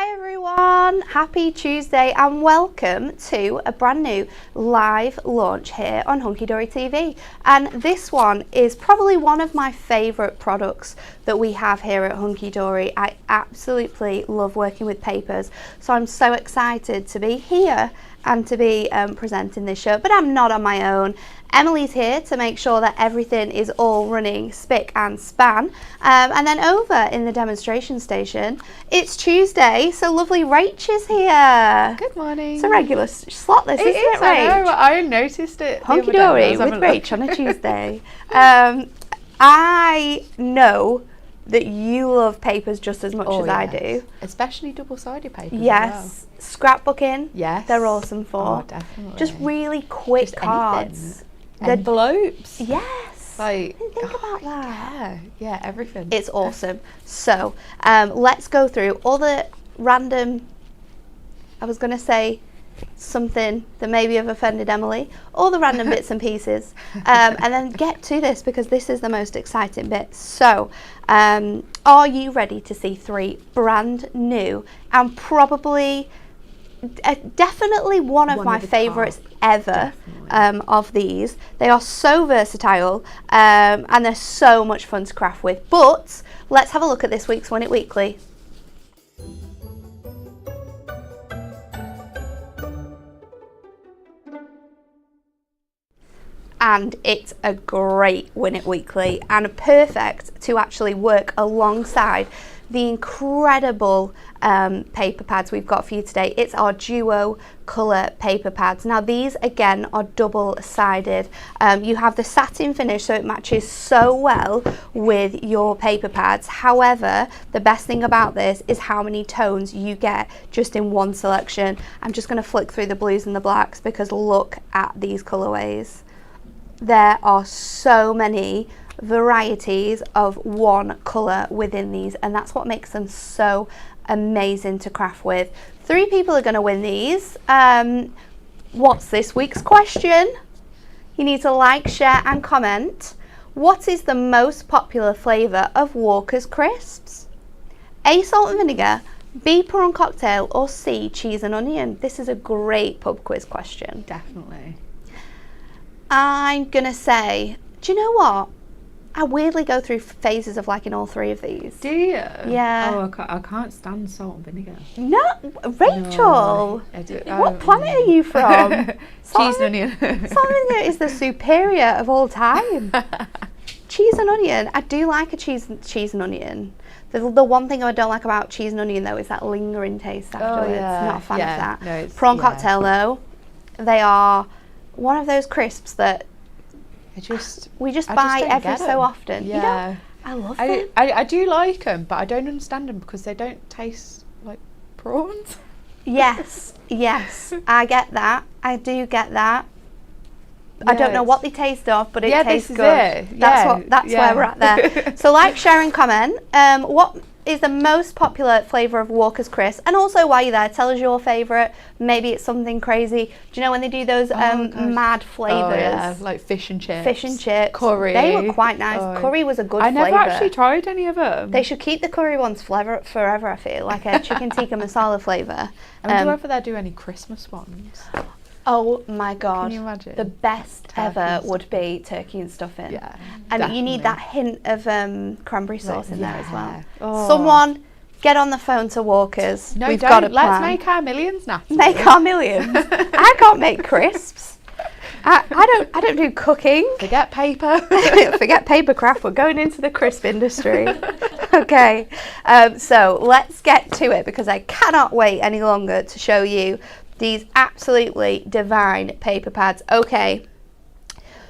Hi everyone, happy Tuesday and welcome to a brand new live launch here on Hunky Dory TV. And this one is probably one of my favourite products that we have here at Hunky Dory. I absolutely love working with papers, so I'm so excited to be here and to be presenting this show, but I'm not on my own. Emily's here to make sure that everything is all running spick and span. And then over in the demonstration station, it's Tuesday, so lovely Rach is here. Good morning. It's a regular slot this, isn't it, Rach? I know, I noticed it. Hunky Dory with Rach on a Tuesday. I know that you love papers just as much as I do. Especially double-sided papers. Yes. Scrapbooking. Yes. They're awesome for. Oh, definitely. Just really quick Just cards. Envelopes. Yes. Like, I didn't think about that. Yeah, everything. It's awesome. So, let's go through all the random, I was going to say something that maybe have offended Emily, all the random bits and pieces, and then get to this because this is the most exciting bit. So, are you ready to see 3 brand new and probably definitely one of my favourites ever of these? They are so versatile and they're so much fun to craft with. But let's have a look at this week's Win It Weekly. And it's a great Win It Weekly and perfect to actually work alongside the incredible paper pads we've got for you today. It's our duo colour paper pads. Now these again are double-sided. You have the satin finish, so it matches so well with your paper pads. However, the best thing about this is how many tones you get just in one selection. I'm just going to flick through the blues and the blacks because look at these colourways. There are so many varieties of one colour within these, and that's what makes them so amazing to craft with. 3 people are going to win these. What's this week's question? You need to like, share and comment. What is the most popular flavour of Walker's crisps? A, salt and vinegar, B, prawn cocktail, or C, cheese and onion? This is a great pub quiz question. Definitely. I'm gonna say, do you know what? I weirdly go through phases of liking all 3 of these. Do you? Yeah. Oh, I can't stand salt and vinegar. No, Rachel. No, what planet are you from? Cheese and onion. Salt and vinegar is the superior of all time. Cheese and onion. I do like a cheese and onion. The one thing I don't like about cheese and onion though is that lingering taste afterwards. Not a fan of that. No, prawn cocktail though, they are one of those crisps that we just buy every so often. Yeah. You know, I love them. I do like them, but I don't understand them because they don't taste like prawns. Yes, I get that. I do get that. I don't know what they taste of, but it tastes good. That's where we're at there. So like, share and comment. What is the most popular flavour of Walker's crisps? And also while you're there, tell us your favourite. Maybe it's something crazy. Do you know when they do those mad flavours? Oh, yeah, like fish and chips. Fish and chips. Curry. They were quite nice. Curry was a good flavour. I never actually tried any of them. They should keep the curry ones forever, I feel. Like a chicken tikka masala flavour. I wonder whether they do any Christmas ones. Oh my God. Can you imagine? The best ever would be turkey and stuffing. Yeah. And definitely. You need that hint of cranberry sauce in there as well. Oh. Someone get on the phone to Walker's. No, We've got a plan. Let's make our millions, Natalie. Make our millions. I can't make crisps. I don't do cooking. Forget paper. Forget paper craft. We're going into the crisp industry. Okay. So let's get to it because I cannot wait any longer to show you these absolutely divine paper pads. Okay,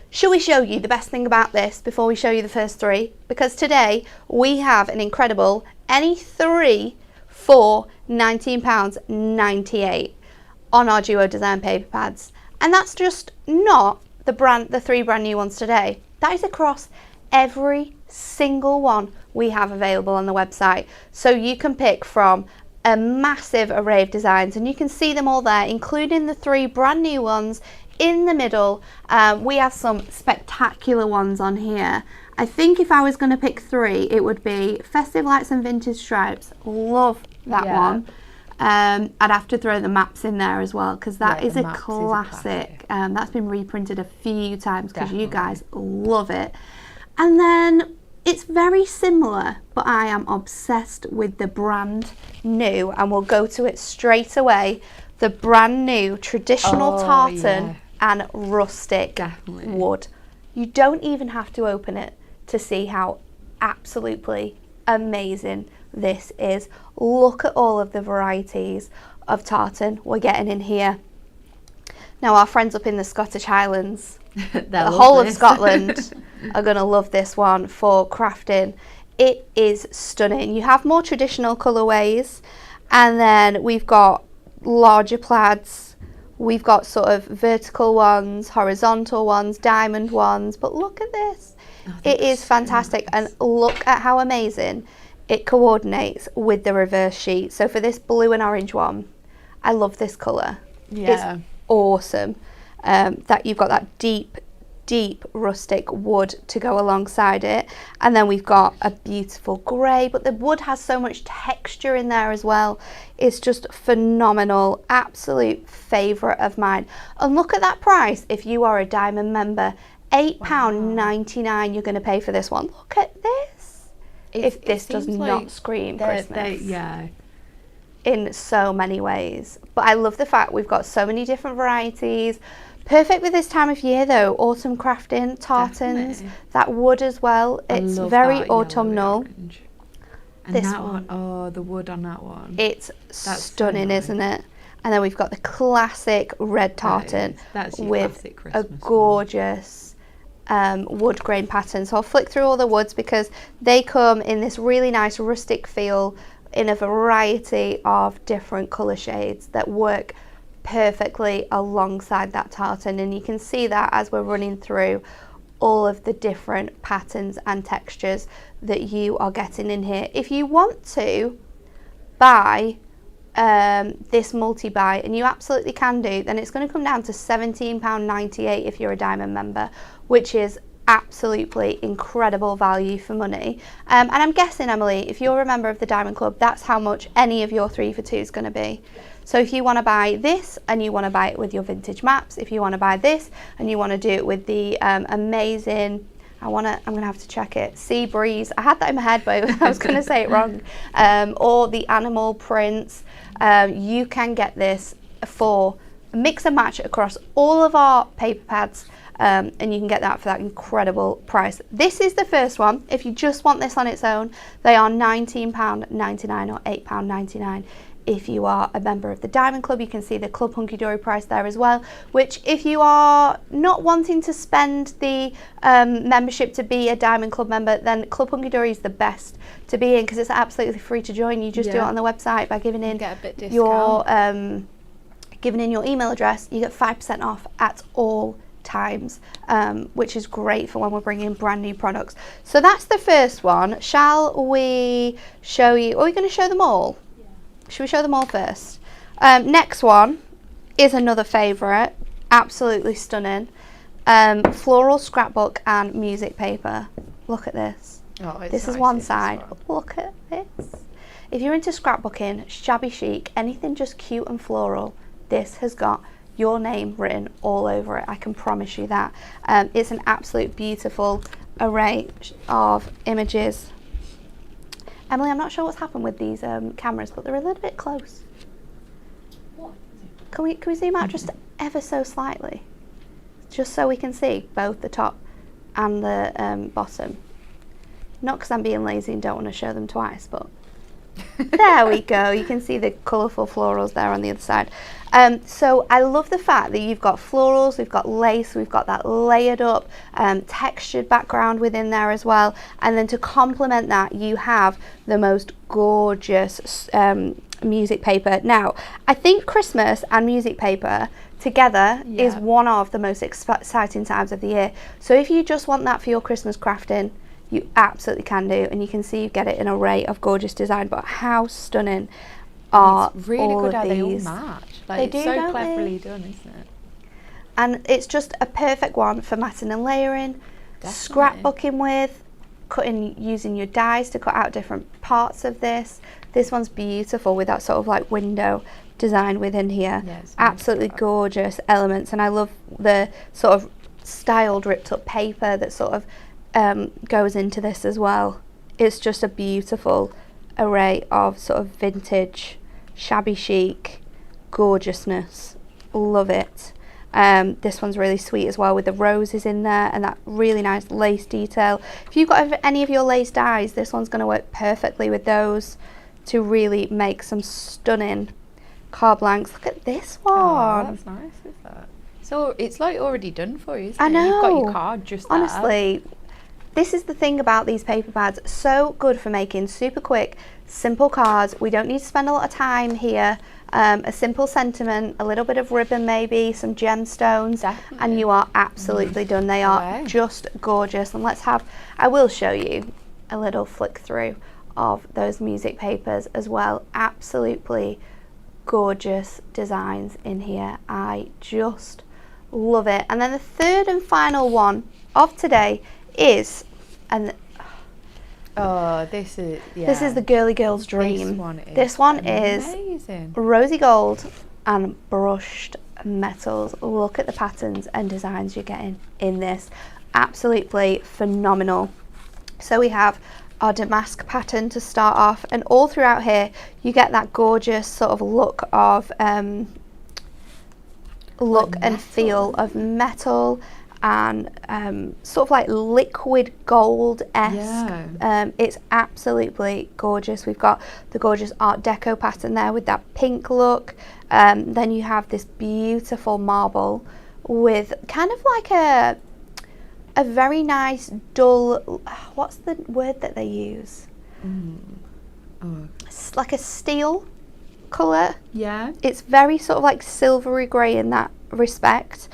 shall we show you the best thing about this before we show you the first 3? Because today we have an incredible any 3 for £19.98 on our duo design paper pads, and that's just not the 3 brand new ones today. That is across every single one we have available on the website, so you can pick from a massive array of designs and you can see them all there, including the 3 brand new ones in the middle. We have some spectacular ones on here. I think if I was going to pick 3, it would be Festive Lights and Vintage Stripes. Love that one. I'd have to throw the maps in there as well, because that is the a maps is a classic. classic. That's been reprinted a few times because you Definitely. guys love it. And then it's very similar, but I am obsessed with the brand new, and we'll go to it straight away. The brand new traditional tartan and rustic Definitely. wood. You don't even have to open it to see how absolutely amazing this is. Look at all of the varieties of tartan we're getting in here. Now our friends up in the Scottish Highlands, the whole of Scotland are going to love this one for crafting. It is stunning. You have more traditional colourways, and then we've got larger plaids, we've got sort of vertical ones, horizontal ones, diamond ones, but look at this. It is fantastic, and look at how amazing it coordinates with the reverse sheet. So for this blue and orange one, I love this colour. Yeah. It's awesome that you've got that deep rustic wood to go alongside it, and then we've got a beautiful grey, but the wood has so much texture in there as well. It's just phenomenal. Absolute favourite of mine. And look at that price if you are a diamond member. £8.99 you're going to pay for this one. Look at this. If this does not scream Christmas. In so many ways. But I love the fact we've got so many different varieties. Perfect with this time of year though. Autumn crafting, tartans, that wood as well. It's very autumnal. And this one, oh, the wood on that one. It's stunning, isn't it? And then we've got the classic red tartan with a gorgeous wood grain pattern. So I'll flick through all the woods because they come in this really nice rustic feel in a variety of different colour shades that work perfectly alongside that tartan, and you can see that as we're running through all of the different patterns and textures that you are getting in here. If you want to buy this multi-buy, and you absolutely can do, then it's going to come down to £17.98 if you're a diamond member, which is absolutely incredible value for money. And I'm guessing, Emily, if you're a member of the Diamond Club, that's how much any of your 3 for 2 is going to be. So if you want to buy this and you want to buy it with your vintage maps, if you want to buy this and you want to do it with the amazing, I'm going to have to check it, Sea Breeze, I had that in my head but I was going to say it wrong, or the animal prints, you can get this for mix and match across all of our paper pads. And you can get that for that incredible price. This is the first one. If you just want this on its own, they are £19.99 or £8.99. If you are a member of the Diamond Club, you can see the Club Hunky Dory price there as well, which if you are not wanting to spend the membership to be a Diamond Club member, then Club Hunky Dory is the best to be in because it's absolutely free to join. You just do it on the website by giving in your email address. You get 5% off at all times, which is great for when we're bringing brand new products. So that's the first one. Shall we show you? Are we going to show them all? Yeah. Should we show them all first? Next one is another favourite. Absolutely stunning. Floral Scrapbook and music paper. Look at this. Oh, this is one side. Look at this. If you're into scrapbooking, shabby chic, anything just cute and floral, this has got your name written all over it. I can promise you that. It's an absolute beautiful array of images. Emily, I'm not sure what's happened with these cameras, but they're a little bit close. What? Can we zoom out just ever so slightly? Just so we can see both the top and the bottom. Not because I'm being lazy and don't want to show them twice, but there we go. You can see the colourful florals there on the other side. So I love the fact that you've got florals, we've got lace, we've got that layered up textured background within there as well, and then to complement that you have the most gorgeous music paper. Now I think Christmas and music paper together is one of the most exciting times of the year. So if you just want that for your Christmas crafting, you absolutely can do, and you can see you get it in an array of gorgeous design. But how stunning are it's really all good of how these? They all match. Like, they do, it's so don't cleverly they? done, isn't it? And it's just a perfect one for matting and layering, scrapbooking with, using your dies to cut out different parts of this, This one's beautiful with that sort of like window design within here. Yeah, it's Absolutely gorgeous elements, and I love the sort of styled ripped up paper that sort of goes into this as well. It's just a beautiful array of sort of vintage, shabby chic gorgeousness. Love it. This one's really sweet as well with the roses in there and that really nice lace detail. If you've got any of your lace dies, this one's going to work perfectly with those to really make some stunning carte blancs. Look at this one. Oh, that's nice, is that? So it's like already done for you, isn't I it? know. You've got your card just there. Honestly, this is the thing about these paper pads. So good for making super quick, simple cards. We don't need to spend a lot of time here. A simple sentiment, a little bit of ribbon maybe, some gemstones, Definitely. and you are absolutely done. They are just gorgeous. And I will show you a little flick through of those music papers as well. Absolutely gorgeous designs in here. I just love it. And then the third and final one of today is, and oh, this is the girly girl's dream. This one is amazing. rosy gold and brushed metals. Look at the patterns and designs you're getting in this. Absolutely phenomenal. So we have our damask pattern to start off, and all throughout here you get that gorgeous sort of look of and feel of metal and sort of like liquid gold-esque. It's absolutely gorgeous. We've got the gorgeous Art Deco pattern there with that pink look. Then you have this beautiful marble with kind of like a very nice dull, what's the word that they use? It's like a steel colour. Yeah. It's very sort of like silvery grey in that respect.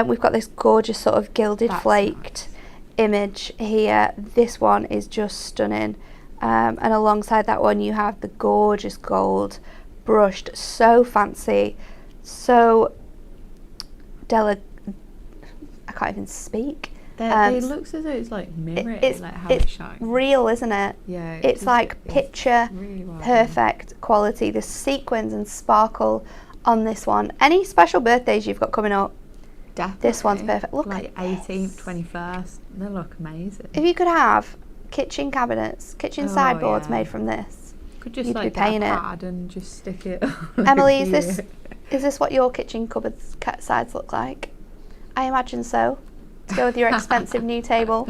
We've got this gorgeous sort of gilded flaked image here. This one is just stunning. And alongside that one you have the gorgeous gold brushed, so fancy, so I can't even speak. It looks as though it's like mirrored, like how it shines. Real, isn't it? Yeah. It's like picture really well perfect quality. The sequins and sparkle on this one. Any special birthdays you've got coming up? Definitely. This one's perfect. Look like at 18th, 21st. They look amazing. If you could have kitchen cabinets, kitchen sideboards made from this, could just you'd like be paying get a it. pad and just stick it. Emily, is this what your kitchen cupboard sides look like? I imagine so. To go with your expensive new table.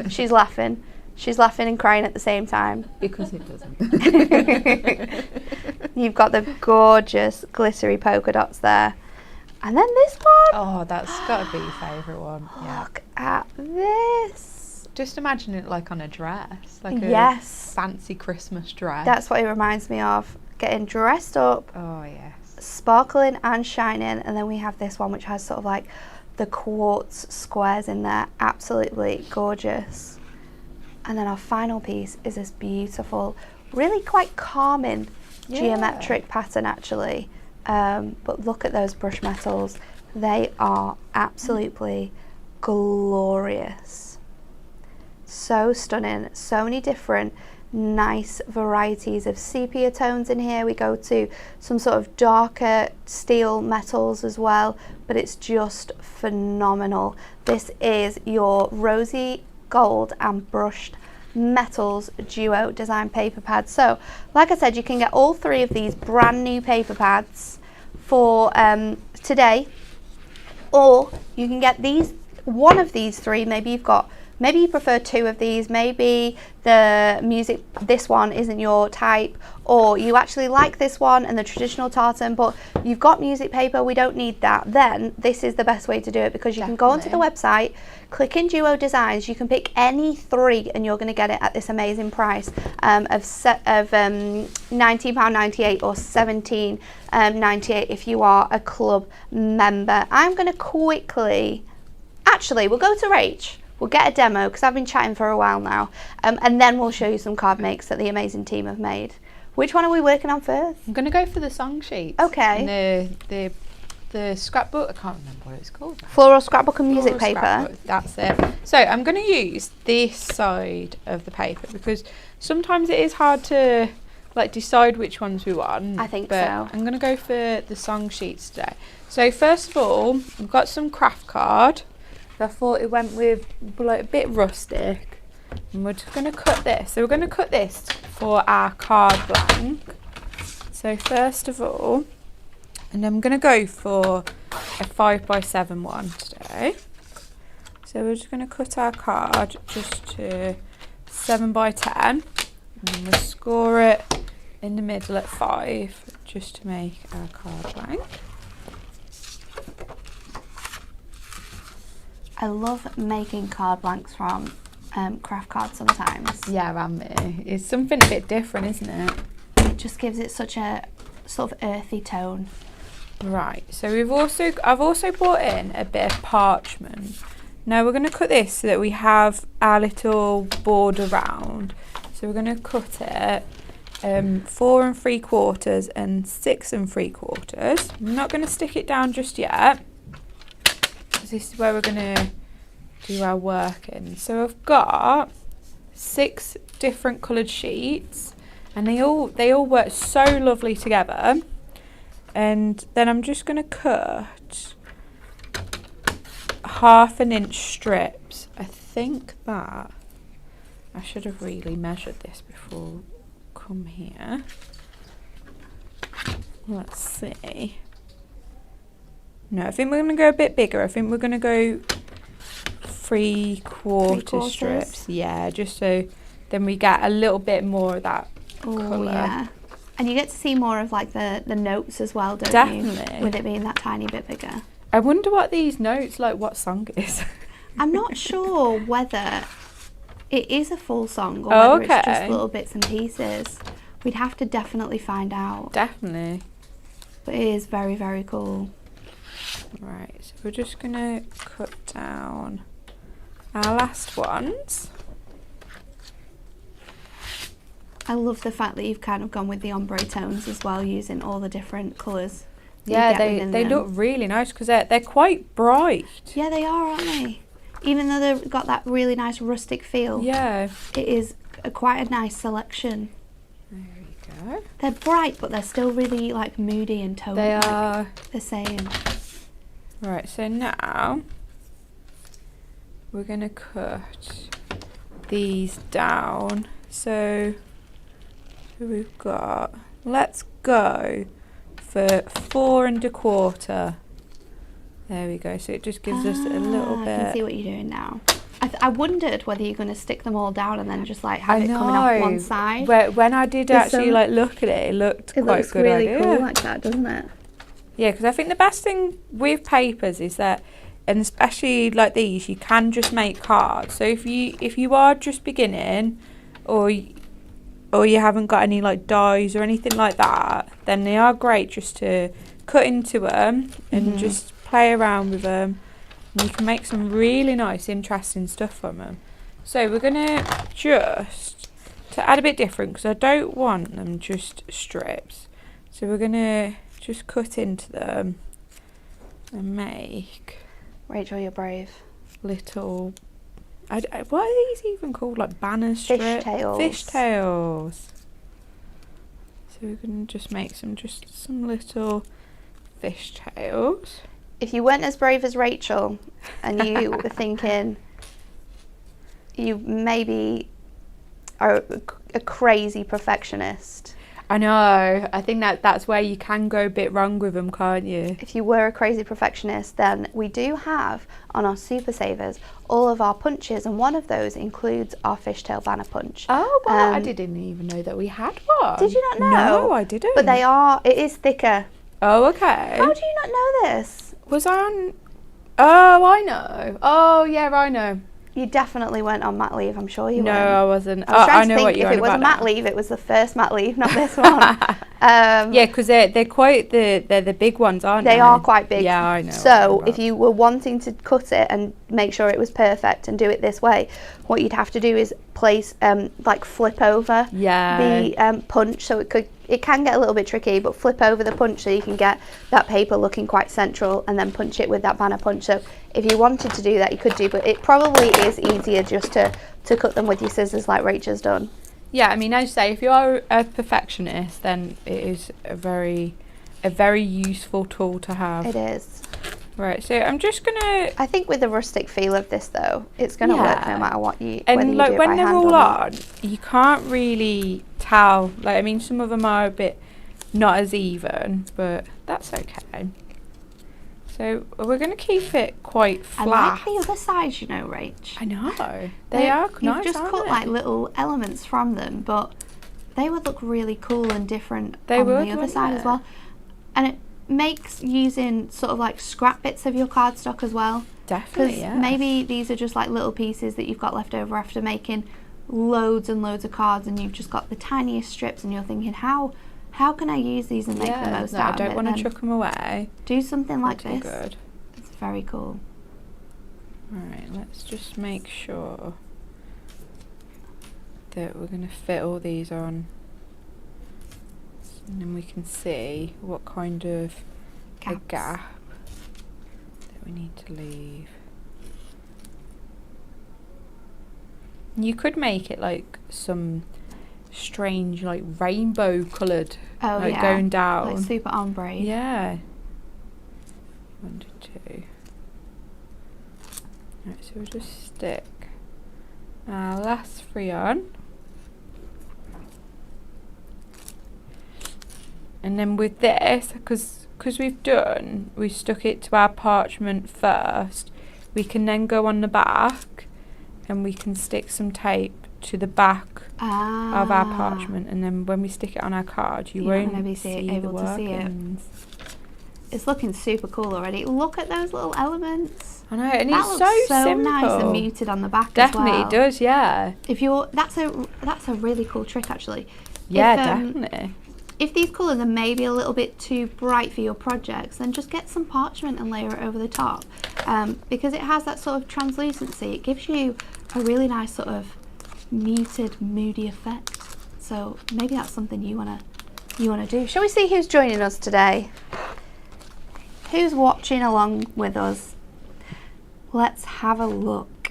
She's laughing. She's laughing and crying at the same time. Because it doesn't. You've got the gorgeous glittery polka dots there. And then this one. Oh, that's got to be your favourite one. Look at this. Just imagine it like on a dress. Like a fancy Christmas dress. That's what it reminds me of. Getting dressed up. Oh, yes. Sparkling and shining. And then we have this one which has sort of like the quartz squares in there. Absolutely gorgeous. And then our final piece is this beautiful, really quite calming geometric pattern actually. But look at those brush metals. They are absolutely glorious. So stunning. So many different nice varieties of sepia tones in here. We go to some sort of darker steel metals as well, but it's just phenomenal. This is your rosy gold and brushed metals duo design paper pads. So like I said, you can get all three of these brand new paper pads for today, or you can get one of these three. Maybe you prefer two of these, maybe this one isn't your type, or you actually like this one and the traditional tartan, but you've got music paper, we don't need that. Then this is the best way to do it, because you can go onto the website, click in duo designs, you can pick any three and you're going to get it at this amazing price of £19.98 or £17.98 if you are a club member. I'm going to quickly, actually we'll go to Rach. We'll get a demo because I've been chatting for a while now, and then we'll show you some card makes that the amazing team have made. Which one are we working on first? I'm going to go for the song sheets. Okay. And the scrapbook, I can't remember what it's called. Floral Scrapbook and music paper. Scrapbook, that's it. So I'm going to use this side of the paper because sometimes it is hard to like decide which ones we want. I think but so. I'm going to go for the song sheets today. So first of all, we've got some craft card. I thought it went with like a bit rustic. And we're just going to cut this. So we're going to cut this for our card blank. So first of all, and I'm going to go for a 5x7 one today. So we're just going to cut our card just to 7x10. And then we'll score it in the middle at 5 just to make our card blank. I love making card blanks from craft cards sometimes. Yeah, and me. It's something a bit different, isn't it? It just gives it such a sort of earthy tone. Right, so I've also brought in a bit of parchment. Now we're going to cut this so that we have our little border round. So we're going to cut it 4 3/4 and 6 3/4. I'm not going to stick it down just yet, because this is where we're going to do our work in. So I've got 6 different coloured sheets, and they all work so lovely together. And then I'm just going to cut 1/2 inch strips. I think that I should have really measured this before come here. Let's see. No, I think we're going to go a bit bigger. I think we're going to go 3/4 strips. Yeah, just so then we get a little bit more of that colour. Yeah. And you get to see more of like the notes as well, don't Definitely. you? With it being that tiny bit bigger. I wonder what these notes, like what song it is. I'm not sure whether it is a full song or Oh, whether it's just okay. little bits and pieces. We'd have to definitely find out. Definitely. But it is very, very cool. Right, so we're just going to cut down our last ones. I love the fact that you've kind of gone with the ombre tones as well, using all the different colours. Yeah, they look really nice because they're quite bright. Yeah, they are, aren't they? Even though they've got that really nice rustic feel. Yeah. It is quite a nice selection. There we go. They're bright, but they're still really like moody and toned. They like are. the same. Right, so now we're going to cut these down. So we've got, let's go for 4 1/4. There we go. So it just gives us a little bit. I can see what you're doing now. I wondered whether you're going to stick them all down and then just like have it coming off one side. When I did actually like look at it, it looked quite looks a good really idea. cool like that, doesn't it? Yeah, because I think the best thing with papers is that, and especially like these, you can just make cards. So if you are just beginning, or you haven't got any like dies or anything like that, then they are great just to cut into them and just play around with them. And you can make some really nice, interesting stuff from them. So we're gonna just, to add a bit different, because I don't want them just strips. So we're gonna just cut into them and make Rachel, you're brave. little, what are these even called? Like banner strips? Fishtails. Fishtails. So we're going to just make some little fishtails. If you weren't as brave as Rachel and you were thinking you maybe are a crazy perfectionist. I know. I think that's where you can go a bit wrong with them, can't you? If you were a crazy perfectionist, then we do have on our Super Savers all of our punches, and one of those includes our fishtail banner punch. Oh, wow. I didn't even know that we had one. Did you not know? No, I didn't. But it is thicker. Oh, okay. How do you not know this? Was I on... Oh, I know. Oh, yeah, I know. You definitely weren't on mat leave, I'm sure you No, weren't. I wasn't. I I know what you're on if it was about a mat now. leave, it was the first mat leave, not this one. Yeah, because they're quite they're the big ones, aren't they? They are quite big. Yeah, I know. So if you were wanting to cut it and make sure it was perfect and do it this way, what you'd have to do is place like flip over the punch, so it can get a little bit tricky, but flip over the punch so you can get that paper looking quite central and then punch it with that banner punch. So if you wanted to do that, you could do, but it probably is easier just to cut them with your scissors like Rachel's done. Yeah, I mean, as I say, if you are a perfectionist, then it is a very useful tool to have. It is. Right, so I'm just gonna. I think with the rustic feel of this though, it's gonna work no matter what you. And whether you like do it when by they're hand all or not. on, you can't really tell. Like, I mean, some of them are a bit not as even, but that's okay. So we're gonna keep it quite flat. I like the other sides, you know, Rach. I know they are You've nice. just aren't cut they? like little elements from them, but they would look really cool and different They on would, the other wouldn't side it? as well. And it makes using sort of like scrap bits of your cardstock as well. Definitely, Because yeah. maybe these are just like little pieces that you've got left over after making loads and loads of cards, and you've just got the tiniest strips, and you're thinking, how can I use these and make the most out I of it? don't want to Then chuck them away. do something like Too this. good. It's very cool. Alright, let's just make sure that we're going to fit all these on, and then we can see what kind of a Gaps. gap that we need to leave. You could make it like some strange, like rainbow coloured, Oh like yeah, going down. like super ombre. Yeah. 1 to 2. Right, so we'll just stick our last 3 on. And then with this, because we stuck it to our parchment first, we can then go on the back and we can stick some tape to the back of our parchment, and then when we stick it on our card, you won't gonna be see able the to see it. workings. It's looking super cool already. Look at those little elements. I know, and That it's looks so simple. nice and muted on the back Definitely, as well. it does, yeah. If you're, that's a really cool trick actually. Yeah, If, definitely. If these colours are maybe a little bit too bright for your projects, then just get some parchment and layer it over the top. Because it has that sort of translucency, it gives you a really nice sort of muted, moody effect. So maybe that's something you wanna do. Shall we see who's joining us today? Who's watching along with us? Let's have a look.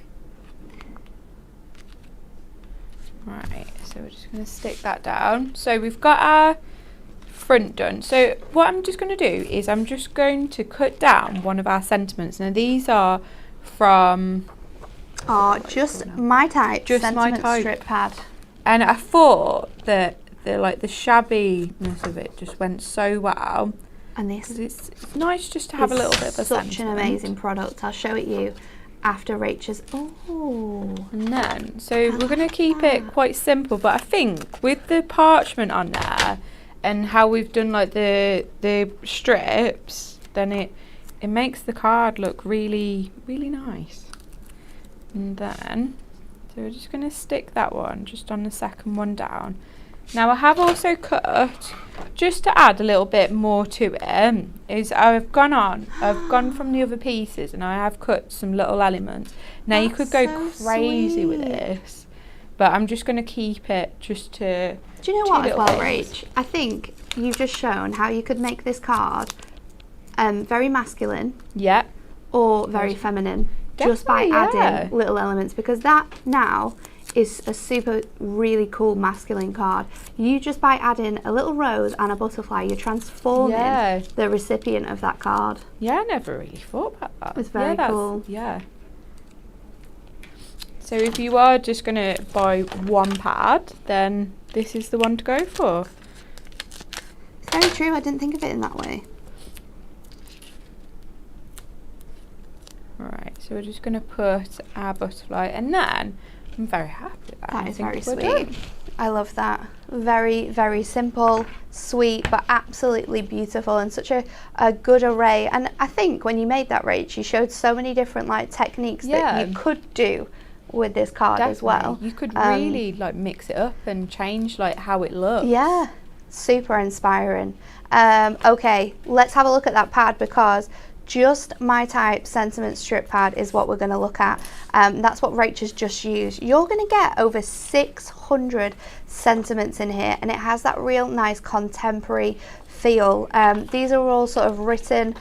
Right, so we're just going to stick that down. So we've got our front done. So what I'm just going to do is I'm just going to cut down one of our sentiments. Now these are from... just my type. Just my sentiment type. strip pad. And I thought that the shabbiness of it just went so well. And this It's nice just to have a little bit of a such sentiment. an amazing product. I'll show it you after Rachel's. Oh, And then, so we're going to keep it quite simple, but I think with the parchment on there and how we've done like the strips, then it makes the card look really, really nice. And then, so we're just going to stick that one just on the second one down. Now I have also cut, just to add a little bit more to it, is I've gone from the other pieces and I have cut some little elements. Now you could go so crazy with sweet. this, but I'm just going to keep it just to... Do you know two what as little well, things. Rach? I think you've just shown how you could make this card very masculine Yeah. or very feminine just by Definitely, adding yeah. little elements, because that now is a super really cool masculine card. You just by adding a little rose and a butterfly, you're transforming Yeah. the recipient of that card. Yeah, I never really thought about that. It's very cool. Yeah. So if you are just going to buy one pad, then this is the one to go for. It's very true, I didn't think of it in that way. Right, so we're just going to put our butterfly, and then I'm very happy with that. That I is think very we're sweet. done. I love that. Very, very simple, sweet, but absolutely beautiful, and such a good array. And I think when you made that, Rach, you showed so many different like techniques that you could do with this card as well. You could really like mix it up and change like how it looks. Yeah, super inspiring. Okay, let's have a look at that pad, because Just My Type sentiment strip pad is what we're going to look at. That's what Rachel's just used. You're going to get over 600 sentiments in here, and it has that real nice contemporary feel. These are all sort of written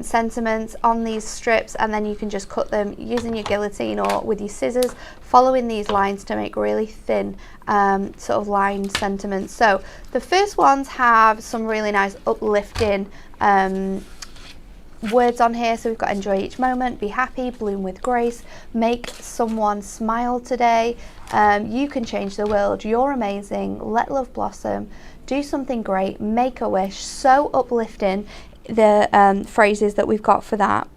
sentiments on these strips, and then you can just cut them using your guillotine or with your scissors, following these lines to make really thin sort of lined sentiments. So the first ones have some really nice uplifting words on here. So we've got enjoy each moment, be happy, bloom with grace, make someone smile today, you can change the world, you're amazing, let love blossom, do something great, make a wish. So uplifting, the phrases that we've got for that.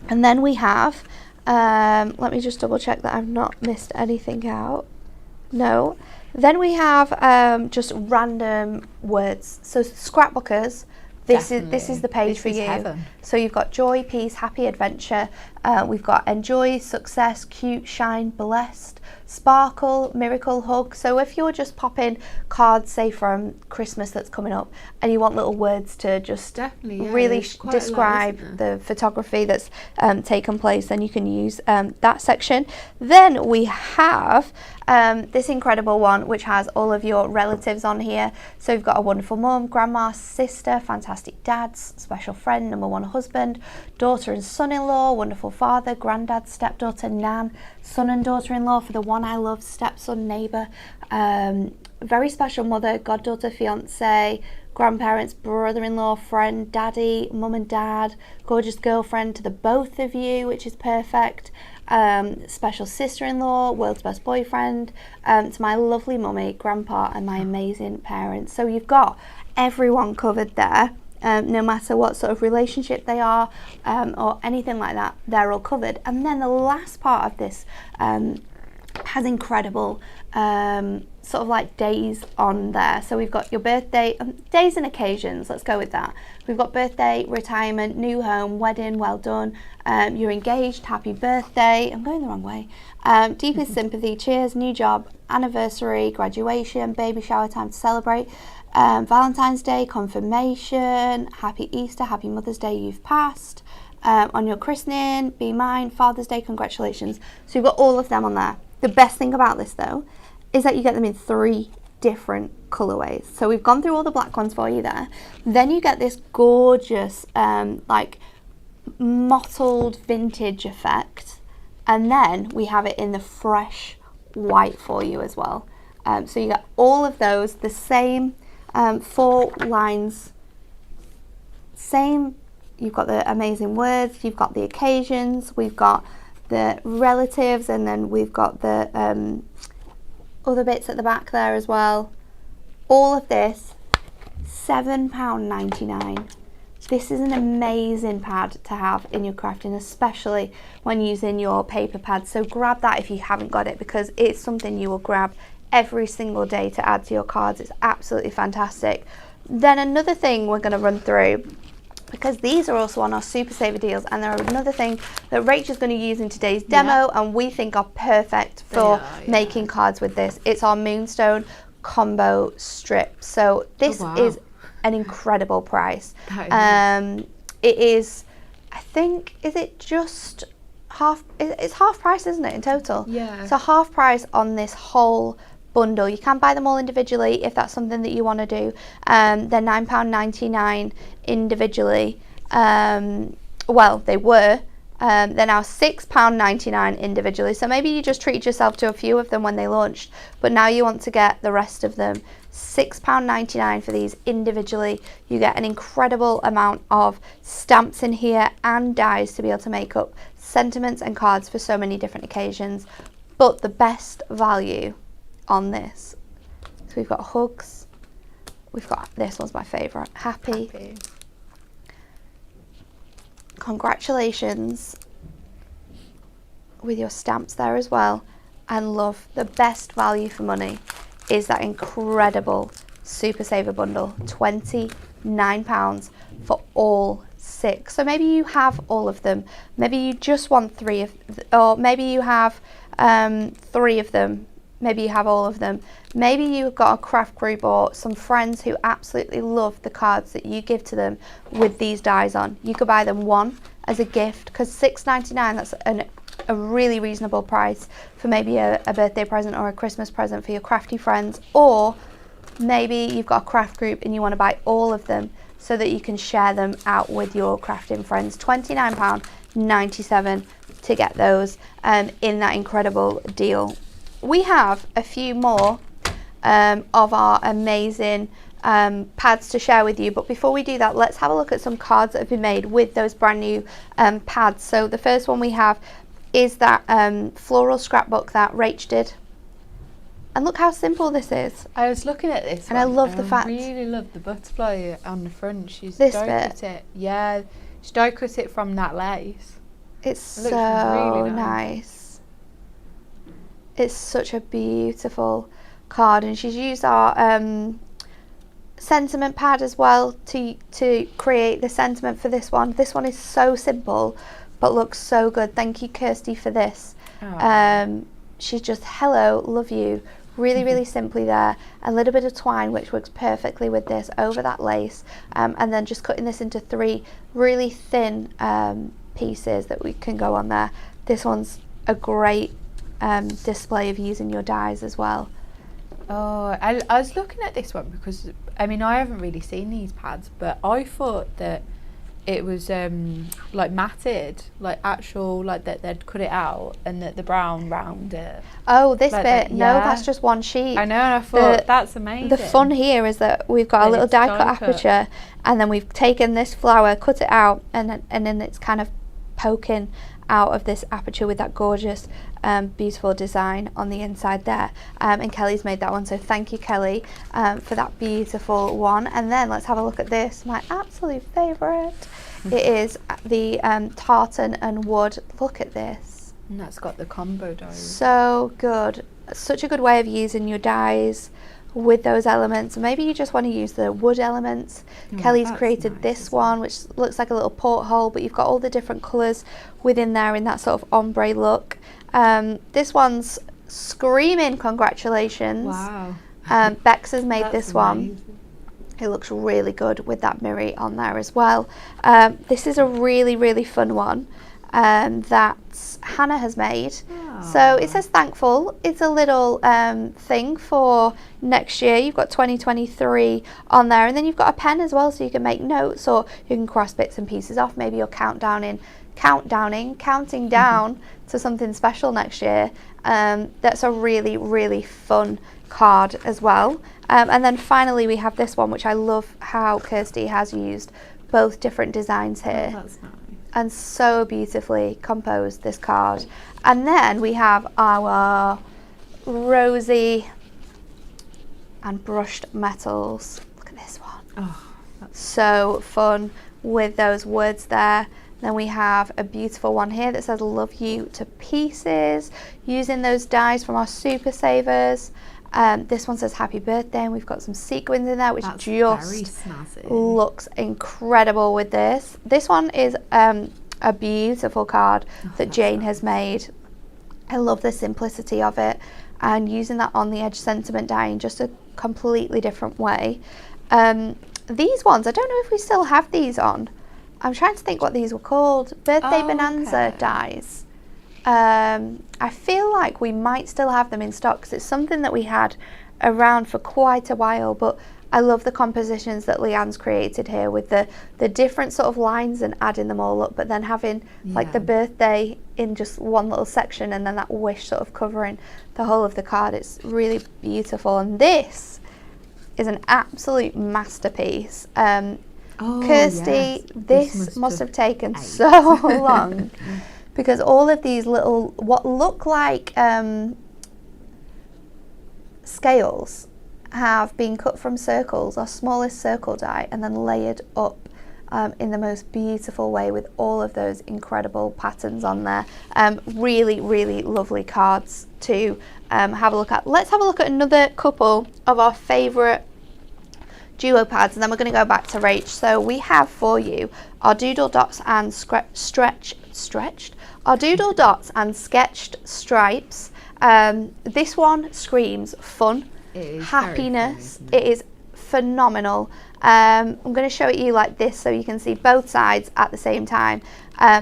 And then we have let me just double check that I've not missed anything out. No. Then we have just random words. So scrapbookers, this is the page for you. Heaven. So you've got joy, peace, happy, adventure. We've got enjoy, success, cute, shine, blessed, sparkle, miracle, hug. So if you're just popping cards, say from Christmas that's coming up, and you want little words to just really describe the photography that's taken place, then you can use that section. Then we have this incredible one which has all of your relatives on here. So you've got a wonderful mum, grandma, sister, fantastic dads, special friend, number one husband, daughter and son-in-law, wonderful father, granddad, stepdaughter, nan, son and daughter-in-law for the one I love, stepson, neighbour, very special mother, goddaughter, fiance, grandparents, brother-in-law, friend, daddy, mum and dad, gorgeous girlfriend to the both of you, which is perfect, special sister-in-law, world's best boyfriend, to my lovely mummy, grandpa and my amazing parents. So you've got everyone covered there. No matter what sort of relationship they are or anything like that, they're all covered. And then the last part of this has incredible sort of like days on there. So we've got your birthday, days and occasions, let's go with that. We've got birthday, retirement, new home, wedding, well done, you're engaged, happy birthday, I'm going the wrong way, deepest sympathy, cheers, new job, anniversary, graduation, baby shower, time to celebrate, Valentine's Day, confirmation, happy Easter, happy Mother's Day, you've passed, on your christening, be mine, Father's Day, congratulations. So you've got all of them on there. The best thing about this though is that you get them in 3 different colorways. So we've gone through all the black ones for you there. Then you get this gorgeous like mottled vintage effect, and then we have it in the fresh white for you as well. So you get all of those, the same 4 lines, same. You've got the amazing words, you've got the occasions, we've got the relatives, and then we've got the other bits at the back there as well. All of this, £7.99. This is an amazing pad to have in your crafting, especially when using your paper pad. So grab that if you haven't got it, because it's something you will grab every single day to add to your cards. It's absolutely fantastic. Then another thing we're going to run through, because these are also on our super saver deals, and they're another thing that Rachel's going to use in today's demo, and we think are perfect for making cards with this. It's our Moonstone combo strip. So this is an incredible price. It is, I think, is it just half, it's half price, isn't it, in total? Yeah. So half price on this whole bundle. You can buy them all individually if that's something that you want to do. They're £9.99 individually. Well, they were. They're now £6.99 individually. So maybe you just treated yourself to a few of them when they launched, but now you want to get the rest of them. £6.99 for these individually. You get an incredible amount of stamps in here and dies to be able to make up sentiments and cards for so many different occasions. But the best value on this, so we've got hugs, we've got, this one's my favourite, happy, congratulations with your stamps there as well, and love. The best value for money is that incredible super saver bundle, £29 for all 6. So maybe you have all of them, maybe you just want 3 of, or maybe you have 3 of them maybe you have all of them. Maybe you've got a craft group or some friends who absolutely love the cards that you give to them with these dies on. You could buy them one as a gift, because $6.99, that's a really reasonable price for maybe a birthday present or a Christmas present for your crafty friends. Or maybe you've got a craft group and you want to buy all of them so that you can share them out with your crafting friends. £29.97 to get those in that incredible deal. We have a few more of our amazing pads to share with you, but before we do that, let's have a look at some cards that have been made with those brand new pads. So the first one we have is that floral scrapbook that Rach did, and look how simple this is. I was looking at this and I love the fact, I really love the butterfly on the front. She's this die bit. cut it. Yeah, she die cut it from that lace. It's It looks so really nice. It's such a beautiful card, and she's used our sentiment pad as well to create the sentiment for this one. This one is so simple but looks so good. Thank you, Kirsty, for this. She's just hello, love you, really simply there. A little bit of twine, which works perfectly with this, over that lace, and then just cutting this into 3 really thin pieces that we can go on there. This one's a great display of using your dies as well. Oh, I was looking at this one because, I mean, I haven't really seen these pads, but I thought that it was like matted, like actual, like that they'd cut it out and that the brown round it. Oh, this like bit? that, No, yeah. that's just one sheet. I know, and I thought that's amazing. The fun here is that we've got a little die cut aperture, and then we've taken this flower, cut it out, and then it's kind of poking out of this aperture with that gorgeous beautiful design on the inside there, and Kelly's made that one, so thank you, Kelly, for that beautiful one. And then let's have a look at this, my absolute favorite. It is the Tartan and Wood. Look at this, and that's got the combo dies. so good. Such a good way of using your dies with those elements. Maybe you just want to use the wood elements. Kelly's created nice, this one, which looks like a little porthole, but you've got all the different colours within there in that sort of ombre look. This one's screaming congratulations. Wow. Bex has made this one. Amazing. It looks really good with that mirror on there as well. This is a really fun one that Hannah has made. So it says thankful. It's a little thing for next year. You've got 2023 on there, and then you've got a pen as well, so you can make notes or you can cross bits and pieces off. Maybe you're counting down to something special next year. That's a really fun card as well. And then finally we have this one, which I love how Kirsty has used both different designs here. Oh, that's nice. And so beautifully composed, this card. And then we have our rosy and brushed metals. Look at this one. Oh, that's so fun with those words there. Then we have a beautiful one here that says love you to pieces, using those dies from our super savers. This one says happy birthday, and we've got some sequins in there, which that's just very snazzy. looks incredible with this. This one is a beautiful card that Jane has made. I love the simplicity of it, and using that on the edge sentiment die in just a completely different way. These ones, I don't know if we still have these on. I'm trying to think what these were called. Birthday Bonanza dies. I feel like we might still have them in stock because it's something that we had around for quite a while, but I love the compositions that Leanne's created here with the different sort of lines and adding them all up, but then having like the birthday in just one little section and then that wish sort of covering the whole of the card. It's really beautiful, and this is an absolute masterpiece. Kirsty, yes. this must have taken so long because all of these little, what look like scales have been cut from circles, our smallest circle die, and then layered up in the most beautiful way with all of those incredible patterns on there. Really lovely cards to have a look at. Let's have a look at another couple of our favourite duo pads, and then we're going to go back to Rach. So we have for you our doodle dots and sketched stripes. This one screams fun, happiness. Fun, it is phenomenal. I'm going to show it you like this so you can see both sides at the same time,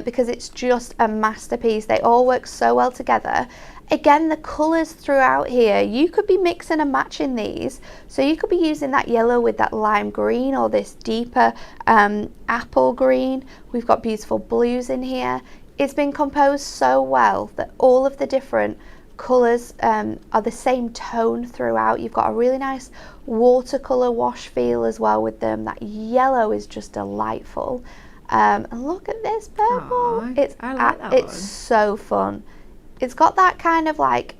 because it's just a masterpiece. They all work so well together. Again, the colours throughout here, you could be mixing and matching these. So you could be using that yellow with that lime green, or this deeper apple green. We've got beautiful blues in here. It's been composed so well that all of the different colours are the same tone throughout. You've got a really nice watercolour wash feel as well with them. That yellow is just delightful. And look at this purple. I like that it's one. so fun. It's got that kind of like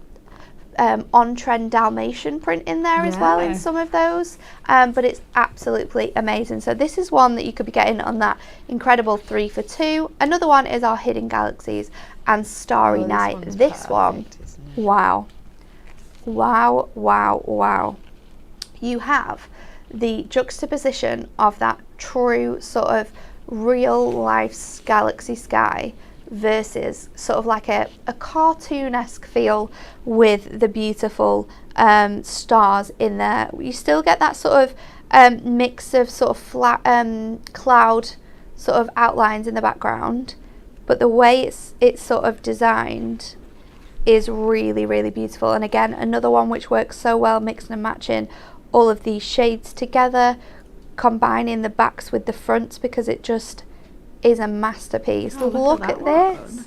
on-trend Dalmatian print in there as well in some of those, but it's absolutely amazing. So this is one that you could be getting on that incredible 3 for 2. Another one is our Hidden Galaxies and Starry Night. This one, wow, wow, wow, wow. You have the juxtaposition of that true sort of real life galaxy sky versus sort of like a cartoon-esque feel with the beautiful stars in there. You still get that sort of mix of sort of flat cloud sort of outlines in the background, but the way it's sort of designed is really, really beautiful. And again, another one which works so well, mixing and matching all of these shades together, combining the backs with the fronts, because it just is a masterpiece. Look at this.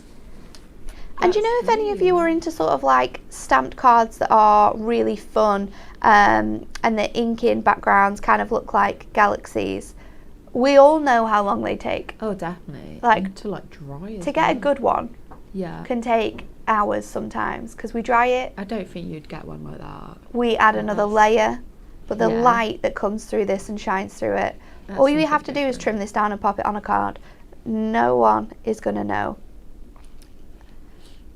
And you know, if any of you are into sort of like stamped cards that are really fun, and the inking backgrounds kind of look like galaxies, we all know how long they take. Oh, definitely. Like and to like dry to get a good one can take hours sometimes, because we dry it. I don't think you'd get one like that. We add another layer, but the light that comes through this and shines through it, all you have to do is trim this down and pop it on a card. No one is going to know.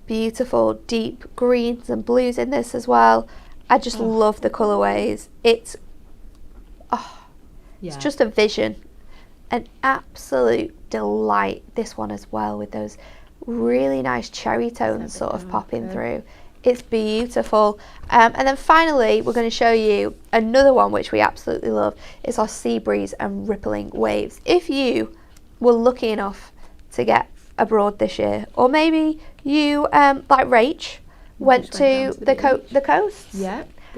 Beautiful deep greens and blues in this as well. I just love the colourways. It's just a vision, an absolute delight. This one as well, with those really nice cherry tones sort of popping through. It's beautiful. And then finally, we're going to show you another one which we absolutely love. It's our Sea Breeze and Rippling Waves. If you were lucky enough to get abroad this year, or maybe you, like Rach, went to the coast,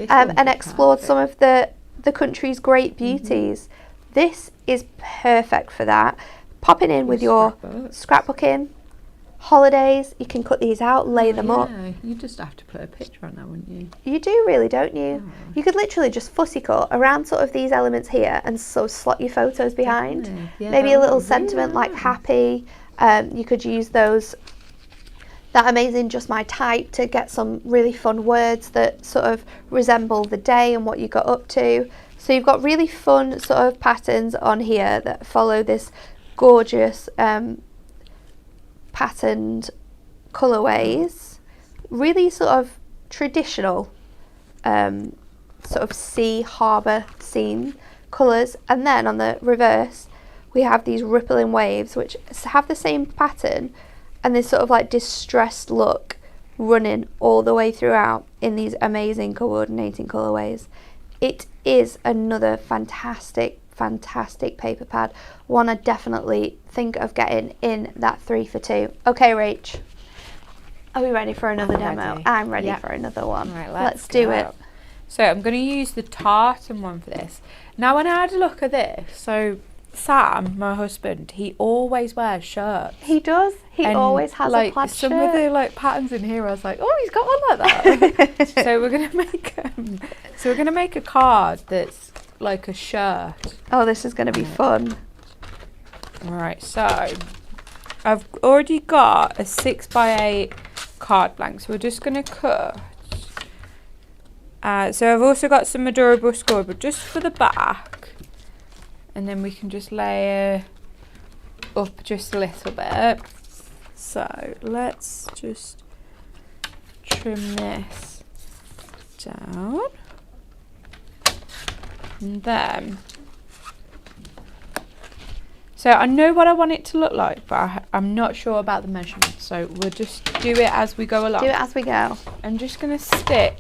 and explored some of the country's great beauties, this is perfect for that. Popping in with your scrapbook in, holidays, you can cut these out, lay them up. You just have to put a picture on that, wouldn't you? You do really, don't you? You could literally just fussy cut around sort of these elements here and so slot your photos behind. Maybe a little sentiment like happy. You could use those, that amazing Just My Type, to get some really fun words that sort of resemble the day and what you got up to. So you've got really fun sort of patterns on here that follow this gorgeous patterned colourways, really sort of traditional sort of sea harbour scene colours. And then on the reverse we have these rippling waves which have the same pattern and this sort of like distressed look running all the way throughout in these amazing coordinating colourways. It is another fantastic paper pad, one I definitely think of getting in that 3 for 2. Okay, Rach, are we ready for another demo? Ready. I'm ready for another one. Right, let's do it. So I'm going to use the tartan one for this. Now, when I had a look at this, so Sam, my husband, he always wears shirts. He does. He always has like, a plaid some shirt. of the like patterns in here, I was like, oh, he's got one like that. So we're gonna make a card that's like a shirt. Oh, this is going to be fun. Right, so I've already got a 6x8 card blank, so we're just going to cut. So I've also got some adorable scoreboard just for the back, and then we can just layer up just a little bit. So let's just trim this down, and then So I know what I want it to look like, but I'm not sure about the measurements. So we'll just do it as we go along. Do it as we go. I'm just going to stick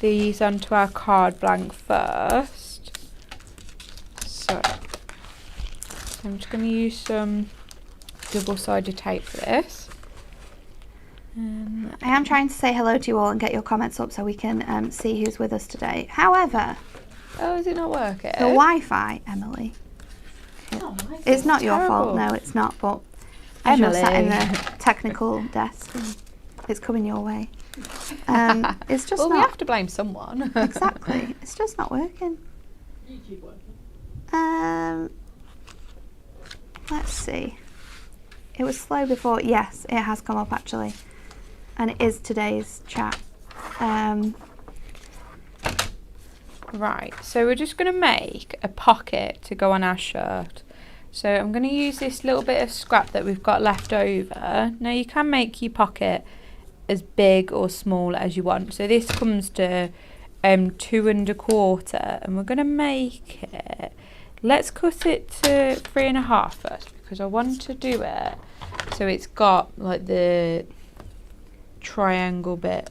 these onto our card blank first. So I'm just going to use some double-sided tape for this. I am trying to say hello to you all and get your comments up so we can see who's with us today. However, oh, is it not working? the Wi-Fi, Emily. Oh, It's not your fault, terrible. no, it's not, but as you're sat in Emily. the technical desk, it's coming your way. It's just Well, we not. have to blame someone. Exactly. It's just not working. Let's see. It was slow before. Yes, it has come up actually. And it is today's chat. Right, so we're just going to make a pocket to go on our shirt. So I'm going to use this little bit of scrap that we've got left over. Now you can make your pocket as big or small as you want. So this comes to 2 1/4, and we're going to make it, let's cut it to 3 1/2 first, because I want to do it so it's got like the triangle bit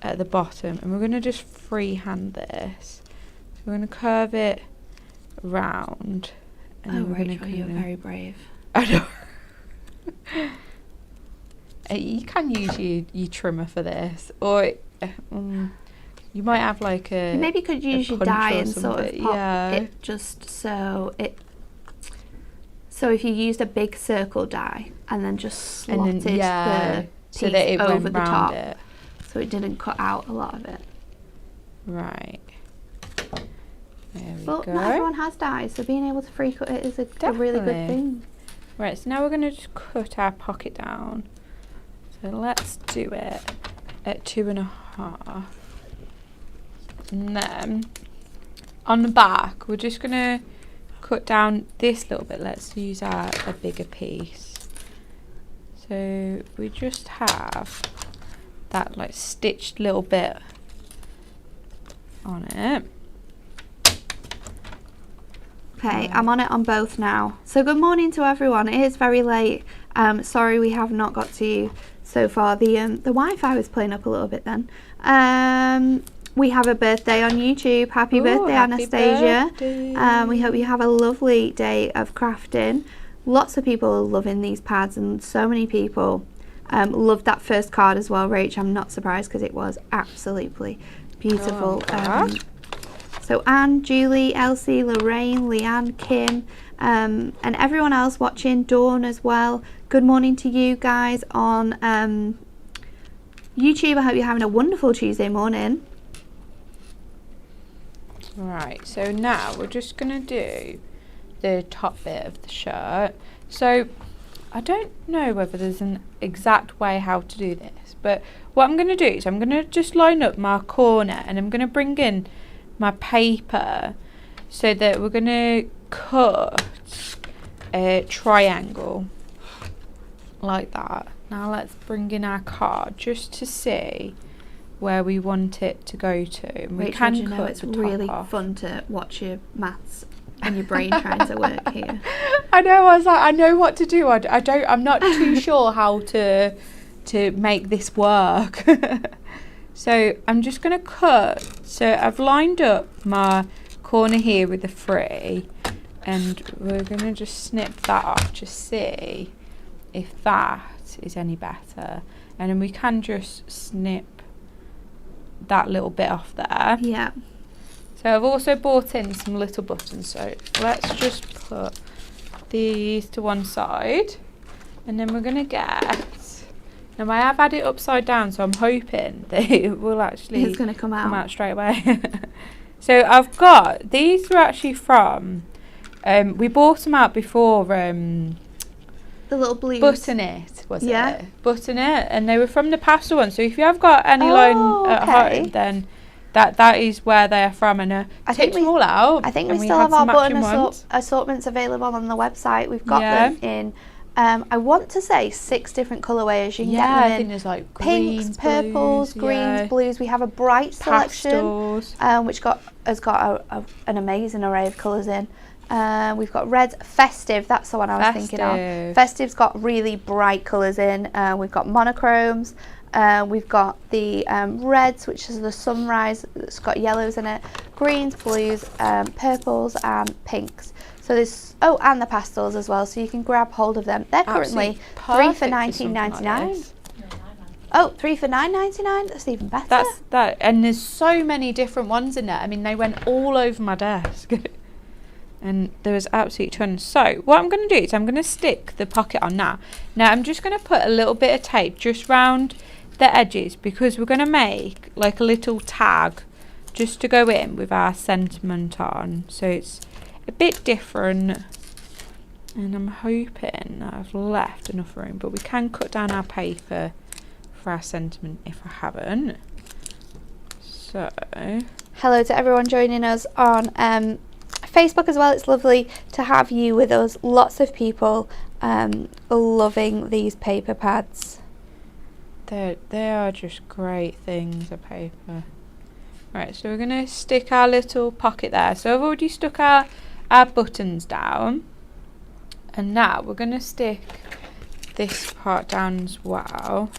at the bottom, and we're going to just freehand this. So we're going to curve it round. And then we're Rachel, you're very brave. I know. You can use your trimmer for this, or you might have like a. Maybe you could use your punch die or and sort of something. pop Yeah. it just so it. So if you used a big circle die and then just slotted the so piece that it over went the round top, it. so it didn't cut out a lot of it. Right. There we But go. not everyone has dies, so being able to free cut it is a really good Definitely. thing. Right, so now we're going to just cut our pocket down. So let's do it at 2 1/2. And then on the back, we're just going to cut down this little bit. Let's use a bigger piece. So we just have that like stitched little bit on it. Okay, I'm on it on both now. So good morning to everyone. It is very late. Sorry we have not got to you so far. The Wi-Fi was playing up a little bit then. We have a birthday on YouTube. Happy birthday, happy Anastasia. birthday. We hope you have a lovely day of crafting. Lots of people are loving these pads, and so many people loved that first card as well, Rach. I'm not surprised because it was absolutely beautiful. So Anne, Julie, Elsie, Lorraine, Leanne, Kim, and everyone else watching, Dawn as well. Good morning to you guys on YouTube. I hope you're having a wonderful Tuesday morning. Right, so now we're just going to do the top bit of the shirt. So I don't know whether there's an exact way how to do this, but what I'm going to do is I'm going to just line up my corner, and I'm going to bring in my paper so that we're going to cut a triangle like that. Now let's bring in our card just to see where we want it to go to. And we Rachel, can do you know cut it's the top really off. fun to watch your maths and your brain trying to work here. I know. I was like, I know what to do. I'm not too sure how to make this work. So I'm just going to cut. So I've lined up my corner here with the 3, and we're going to just snip that off to see if that is any better. And then we can just snip that little bit off there. Yeah. So I've also bought in some little buttons. So let's just put these to one side, and then we're going to get. Now I have had it upside down, so I'm hoping that it will actually It's going to come out. straight away. So I've got, these were actually from, we bought them out before, The little blues. Button It, was Yeah. it? Button It, and they were from the pasta one. So if you have got any line at okay. home, then that is where they are from. And I I think take them all out. I think and we still had have our some button matching ones. assortments available on the website. We've got Yeah. them in, I want to say 6 different colourways. You can Yeah, get I them think in there's like pinks, greens, purples, blues, greens, yeah, blues. We have a bright selection, pastels. which has got an amazing array of colours in. We've got red. Festive, that's the one I was thinking of. Festive's got really bright colours in. We've got monochromes. We've got the reds, which is the sunrise, that's got yellows in it, greens, blues, purples and pinks. So there's, oh, and the pastels as well, so you can grab hold of them. They're currently 3 for $19.99. Oh, 3 for $9.99. That's even better. That's that, and there's so many different ones in there. I mean, they went all over my desk, and there was absolutely tons. So what I'm going to do is I'm going to stick the pocket on now. Now I'm just going to put a little bit of tape just round the edges, because we're going to make like a little tag just to go in with our sentiment on. So it's a bit different, and I'm hoping that I've left enough room, but we can cut down our paper for our sentiment if I haven't. So hello to everyone joining us on Facebook as well. It's lovely to have you with us. Lots of people loving these paper pads. They are just great things of paper. Right, so we're going to stick our little pocket there. So I've already stuck our buttons down, and now we're going to stick this part down as well,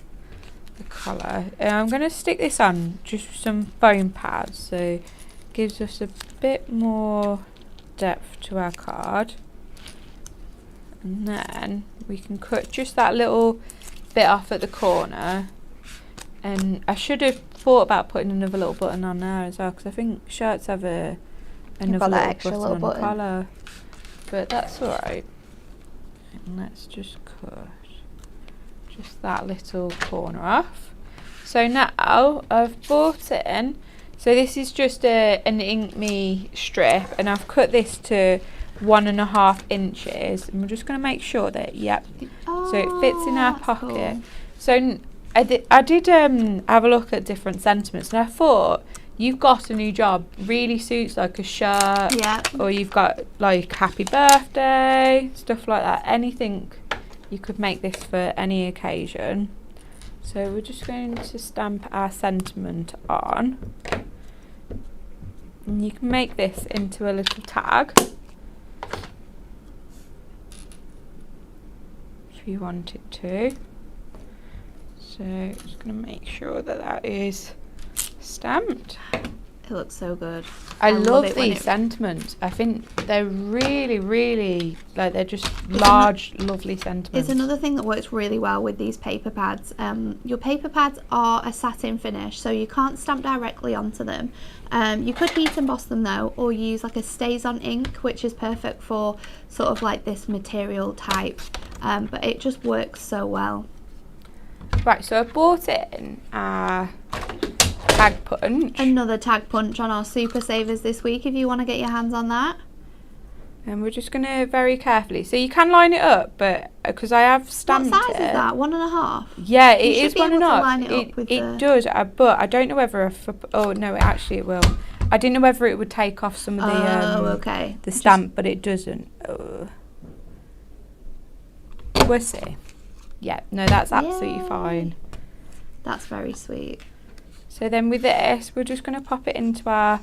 the collar. I'm going to stick this on just with some foam pads, so it gives us a bit more depth to our card. And then we can cut just that little bit off at the corner. And I should have thought about putting another little button on there as well, because I think shirts have another little button on the collar, but that's alright. And let's just cut just that little corner off. So now I've brought in, so this is just an Ink Me strip, and I've cut this to 1.5 inches, and we're just going to make sure that so it fits in our pocket. Cool. So I did have a look at different sentiments, and I thought, you've got a new job, really suits like a shirt, or you've got like happy birthday, stuff like that. Anything, you could make this for any occasion. So we're just going to stamp our sentiment on, and you can make this into a little tag if you wanted to. So just going to make sure that that is stamped. It looks so good. I love these sentiments. I think they're really, really, like, they're just large, lovely sentiments. It's another thing that works really well with these paper pads. Your paper pads are a satin finish, so you can't stamp directly onto them. You could heat emboss them though, or use like a stays on ink, which is perfect for sort of like this material type. But it just works so well. Right, so I bought in a tag punch. Another tag punch on our super savers this week, if you want to get your hands on that. And we're just going to very carefully, so you can line it up, but because I have stamped it. What size is that? 1.5? Yeah, it is 1.5. Line it does, but I don't know whether oh no, actually it will. I didn't know whether it would take off some of the the stamp, but it doesn't. We'll see. Yeah, no, that's absolutely fine. That's very sweet. So then with this, we're just going to pop it into our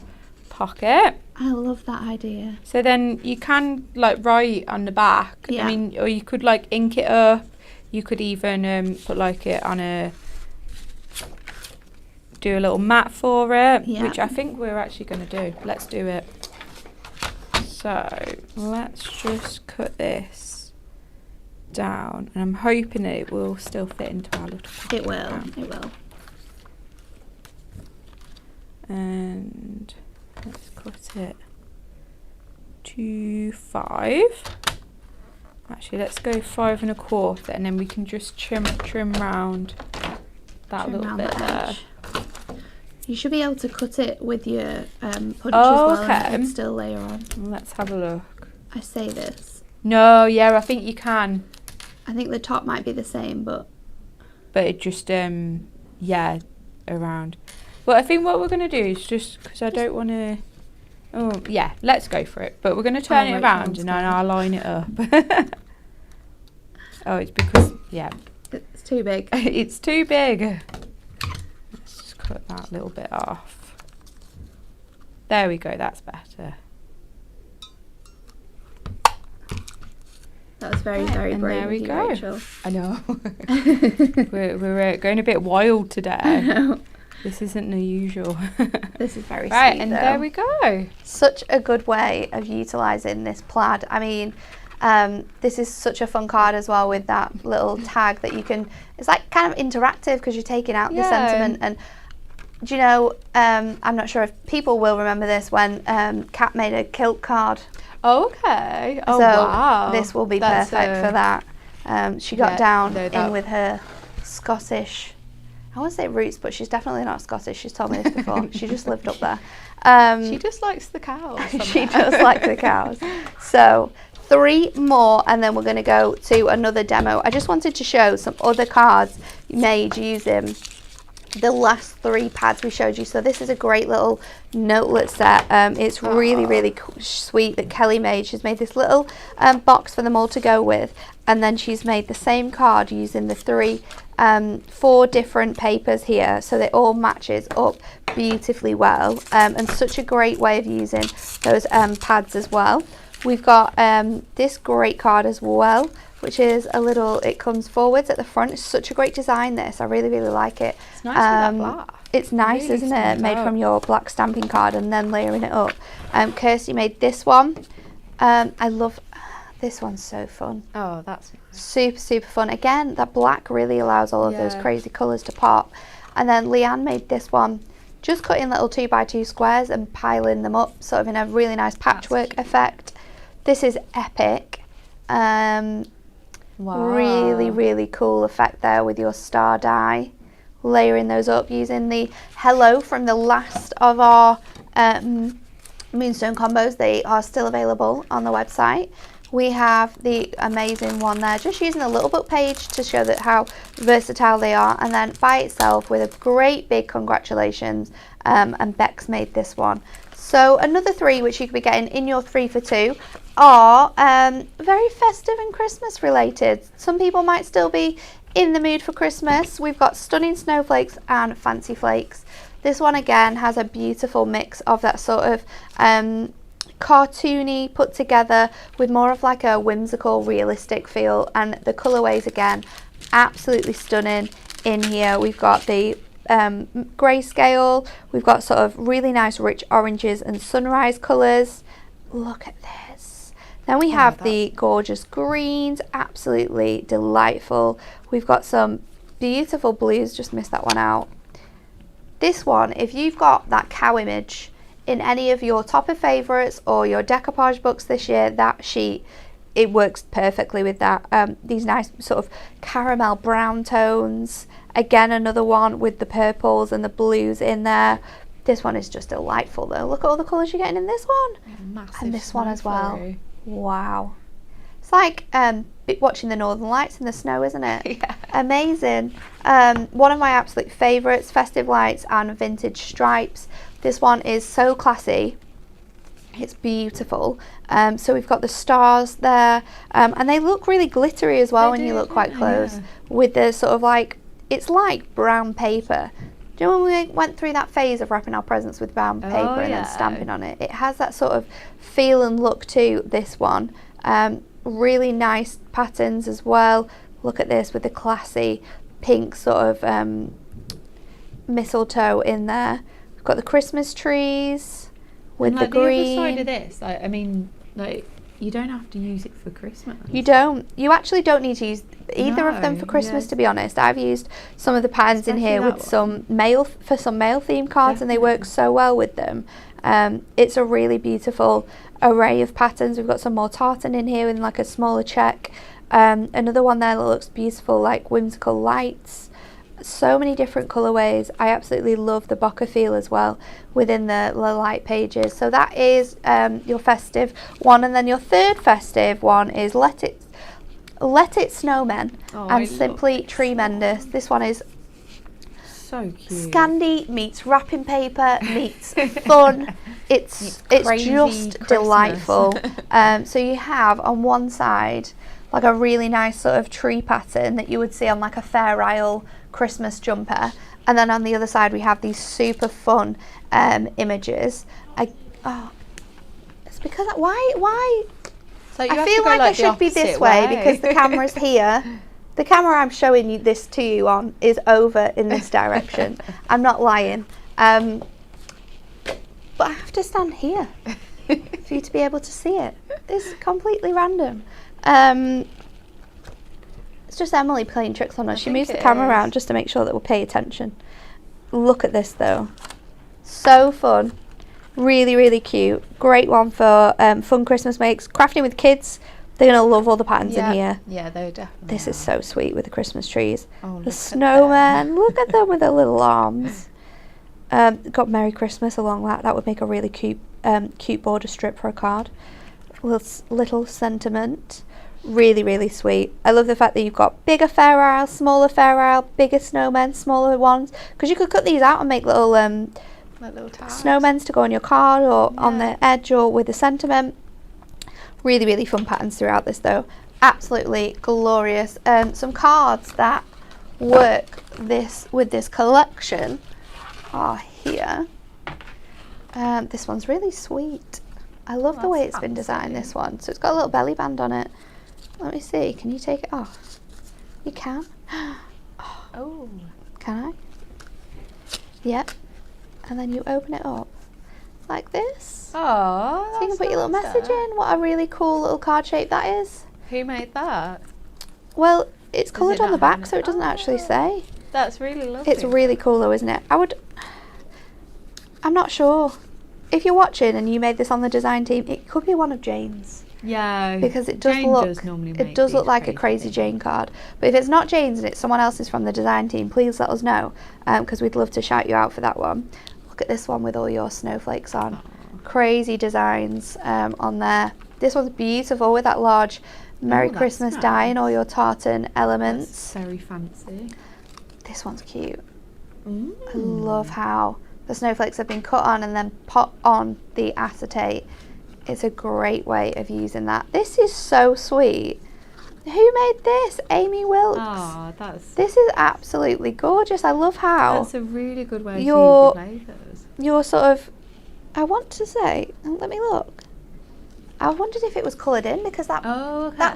pocket. I love that idea. So then you can like write on the back. Yeah. I mean, or you could like ink it up. You could even put like it on do a little mat for it, which I think we're actually going to do. Let's do it. So let's just cut this down, and I'm hoping that it will still fit into our little pocket. It will. And let's cut it to 5. Actually, let's go 5.25, and then we can just trim round that little bit there. You should be able to cut it with your punch as well, and still layer on. Let's have a look. I say this. No, yeah, I think you can. I think the top might be the same, but it just around. But I think what we're going to do is just, because I don't want to, oh yeah, let's go for it. But we're going to turn it around, and then I'll line it up. Oh, it's because, it's too big. It's too big. Let's just cut that little bit off. There we go, that's better. That was very, very and brave there we of you, go. Rachel. I know. we're going a bit wild today. I know. This isn't the usual. This is very Right, sweet, and though. there we go. Such a good way of utilising this plaid. I mean, this is such a fun card as well, with that little tag that you can, it's like kind of interactive because you're taking out the sentiment. And do you know, I'm not sure if people will remember this, when Kat made a kilt card. Okay. Oh, So wow. this will be That's perfect for that. She got down no, in with her Scottish, I want to say roots, but she's definitely not Scottish. She's told me this before. She just lived up there. She just likes the cows. She does like the cows. So 3 more, and then we're going to go to another demo. I just wanted to show some other cards made using the last 3 pads we showed you. So this is a great little notelet set. It's really, really sweet that Kelly made. She's made this little box for them all to go with, and then she's made the same card using the 4 different papers here, so it all matches up beautifully well, and such a great way of using those pads as well. We've got this great card as well, which is a little, it comes forwards at the front. It's such a great design, this. I really, really like it. It's nice with that black. It's nice, Really isn't it? stands Made out. from your black stamping card and then layering it up. Kirsty made this one. I love, this one's so fun. Oh, that's nice. Super, super fun. Again, that black really allows all of those crazy colours to pop. And then Leanne made this one, just cutting little 2x2 squares and piling them up, sort of in a really nice patchwork effect. This is epic. Wow. Really, really cool effect there with your star die. Layering those up using the Hello from the last of our Moonstone combos. They are still available on the website. We have the amazing one there, just using a little book page to show that how versatile they are, and then by itself with a great big congratulations, and Bex made this one. So another 3 which you could be getting in your 3 for 2 are very festive and Christmas related. Some people might still be in the mood for Christmas. We've got Stunning Snowflakes and Fancy Flakes. This one again has a beautiful mix of that sort of cartoony put together with more of like a whimsical, realistic feel, and the colorways again absolutely stunning in here. We've got the grayscale, we've got sort of really nice rich oranges and sunrise colors. Look at this. Then we have the gorgeous greens, absolutely delightful. We've got some beautiful blues, just missed that one out. This one, if you've got that cow image in any of your topper favourites or your decoupage books this year, that sheet, it works perfectly with that. These nice sort of caramel brown tones. Again, another one with the purples and the blues in there. This one is just delightful though. Look at all the colours you're getting in this one. Massive And this one as well. flurry. Wow. It's like watching the Northern Lights in the snow, isn't it? Yeah. Amazing. One of my absolute favourites, Festive Lights and Vintage Stripes. This one is so classy. It's beautiful. So we've got the stars there, and they look really glittery as well when you look quite close, with the sort of like, it's like brown paper. Do you know when we went through that phase of wrapping our presents with brown paper and then stamping on it? It has that sort of feel and look to this one. Really nice patterns as well. Look at this with the classy pink sort of mistletoe in there. We've got the Christmas trees with and, like, the green. The other side of this, like, I mean, like, you don't have to use it for Christmas. You don't. You actually don't need to use either of them No, for Christmas, yeah. to be honest. I've used some of the patterns in Especially here that with one. some male theme cards, and they work so well with them. It's a really beautiful array of patterns. We've got some more tartan in here in like a smaller check. Another one there that looks beautiful, like whimsical lights. So many different colorways. I absolutely love the bokeh feel as well within the light pages. So that is your festive one, and then your third festive one is Let It Snowmen and Simply Tremendous. This one is So cute. Scandi meets wrapping paper meets fun. It's crazy just Christmas. delightful. So you have on one side like a really nice sort of tree pattern that you would see on like a Fair Isle Christmas jumper, and then on the other side we have these super fun images. It's because why Like you I have feel to go, like I the should be this opposite way because the camera's here. The camera I'm showing you this to you on is over in this direction. I'm not lying. But I have to stand here for you to be able to see it. It's completely random. It's just Emily playing tricks on us. She moves the camera around just to make sure that we'll pay attention. Look at this though. So fun. Really, really cute. Great one for fun Christmas makes. Crafting with kids. They're going to love all the patterns in here. Yeah, they definitely This are. is so sweet with the Christmas trees. Oh, The snowman. Look at them with their little arms. Got Merry Christmas along that. That would make a really cute border strip for a card. Little sentiment. Really, really sweet. I love the fact that you've got bigger Fair Isle, smaller Fair Isle, bigger snowmen, smaller ones. Because you could cut these out and make little snowmen to go on your card or on the edge or with the sentiment. Really, really fun patterns throughout this though. Absolutely glorious. Some cards that work with this collection are here. This one's really sweet. I love the way it's been designed, this one. So it's got a little belly band on it. Let me see, can you take it off? You can. Oh. Can I? Yep. And then you open it up like this. Oh, So you can put your little message in. What a really cool little card shape that is. Who made that? Well, it's coloured it on the not back, hand- so it doesn't actually say. That's really lovely. It's really cool though, isn't it? I'm not sure. If you're watching and you made this on the design team, it could be one of Jane's. Yeah. Because it does Jane look does normally it make does look these like a crazy things. Jane card. But if it's not Jane's and it's someone else's from the design team, please let us know, because we'd love to shout you out for that one. Look at this one with all your snowflakes on. Aww. Crazy designs on there. This one's beautiful with that large Merry that's Christmas nice. die and all your tartan elements. That's very fancy. This one's cute. Mm. I love how the snowflakes have been cut on and then put on the acetate. It's a great way of using that. This is so sweet. Who made this? Amy Wilkes. Oh, that's This is absolutely gorgeous. I love how that's a really good way to use Your- your flavors. you're sort of, I want to say, let me look. I wondered if it was coloured in because that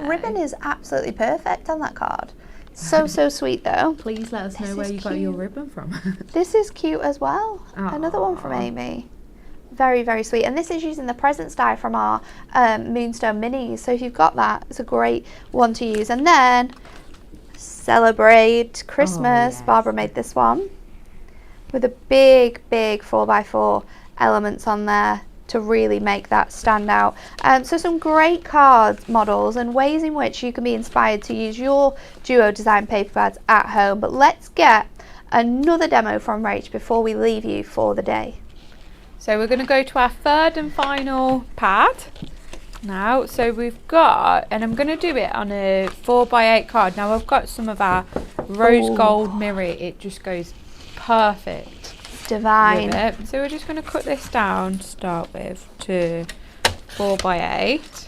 ribbon is absolutely perfect on that card. So sweet though. Please let us This know where is you got your cute. ribbon from. This is cute as well. Another one from Aw. Amy. Very, very sweet. And this is using the presents die from our Moonstone minis. So if you've got that, it's a great one to use. And then celebrate Christmas. yes. Barbara made this one with a big 4x4 elements on there to really make that stand out. So some great card models and ways in which you can be inspired to use your Duo design paper pads at home. But let's get another demo from Rach before we leave you for the day. So we're going to go to our third and final pad now. So we've got, and I'm going to do it on a 4x8 card. Now I've got some of our rose gold mirror. It just goes perfect Divine. with it. So we're just going to cut this down to start with to 4x8.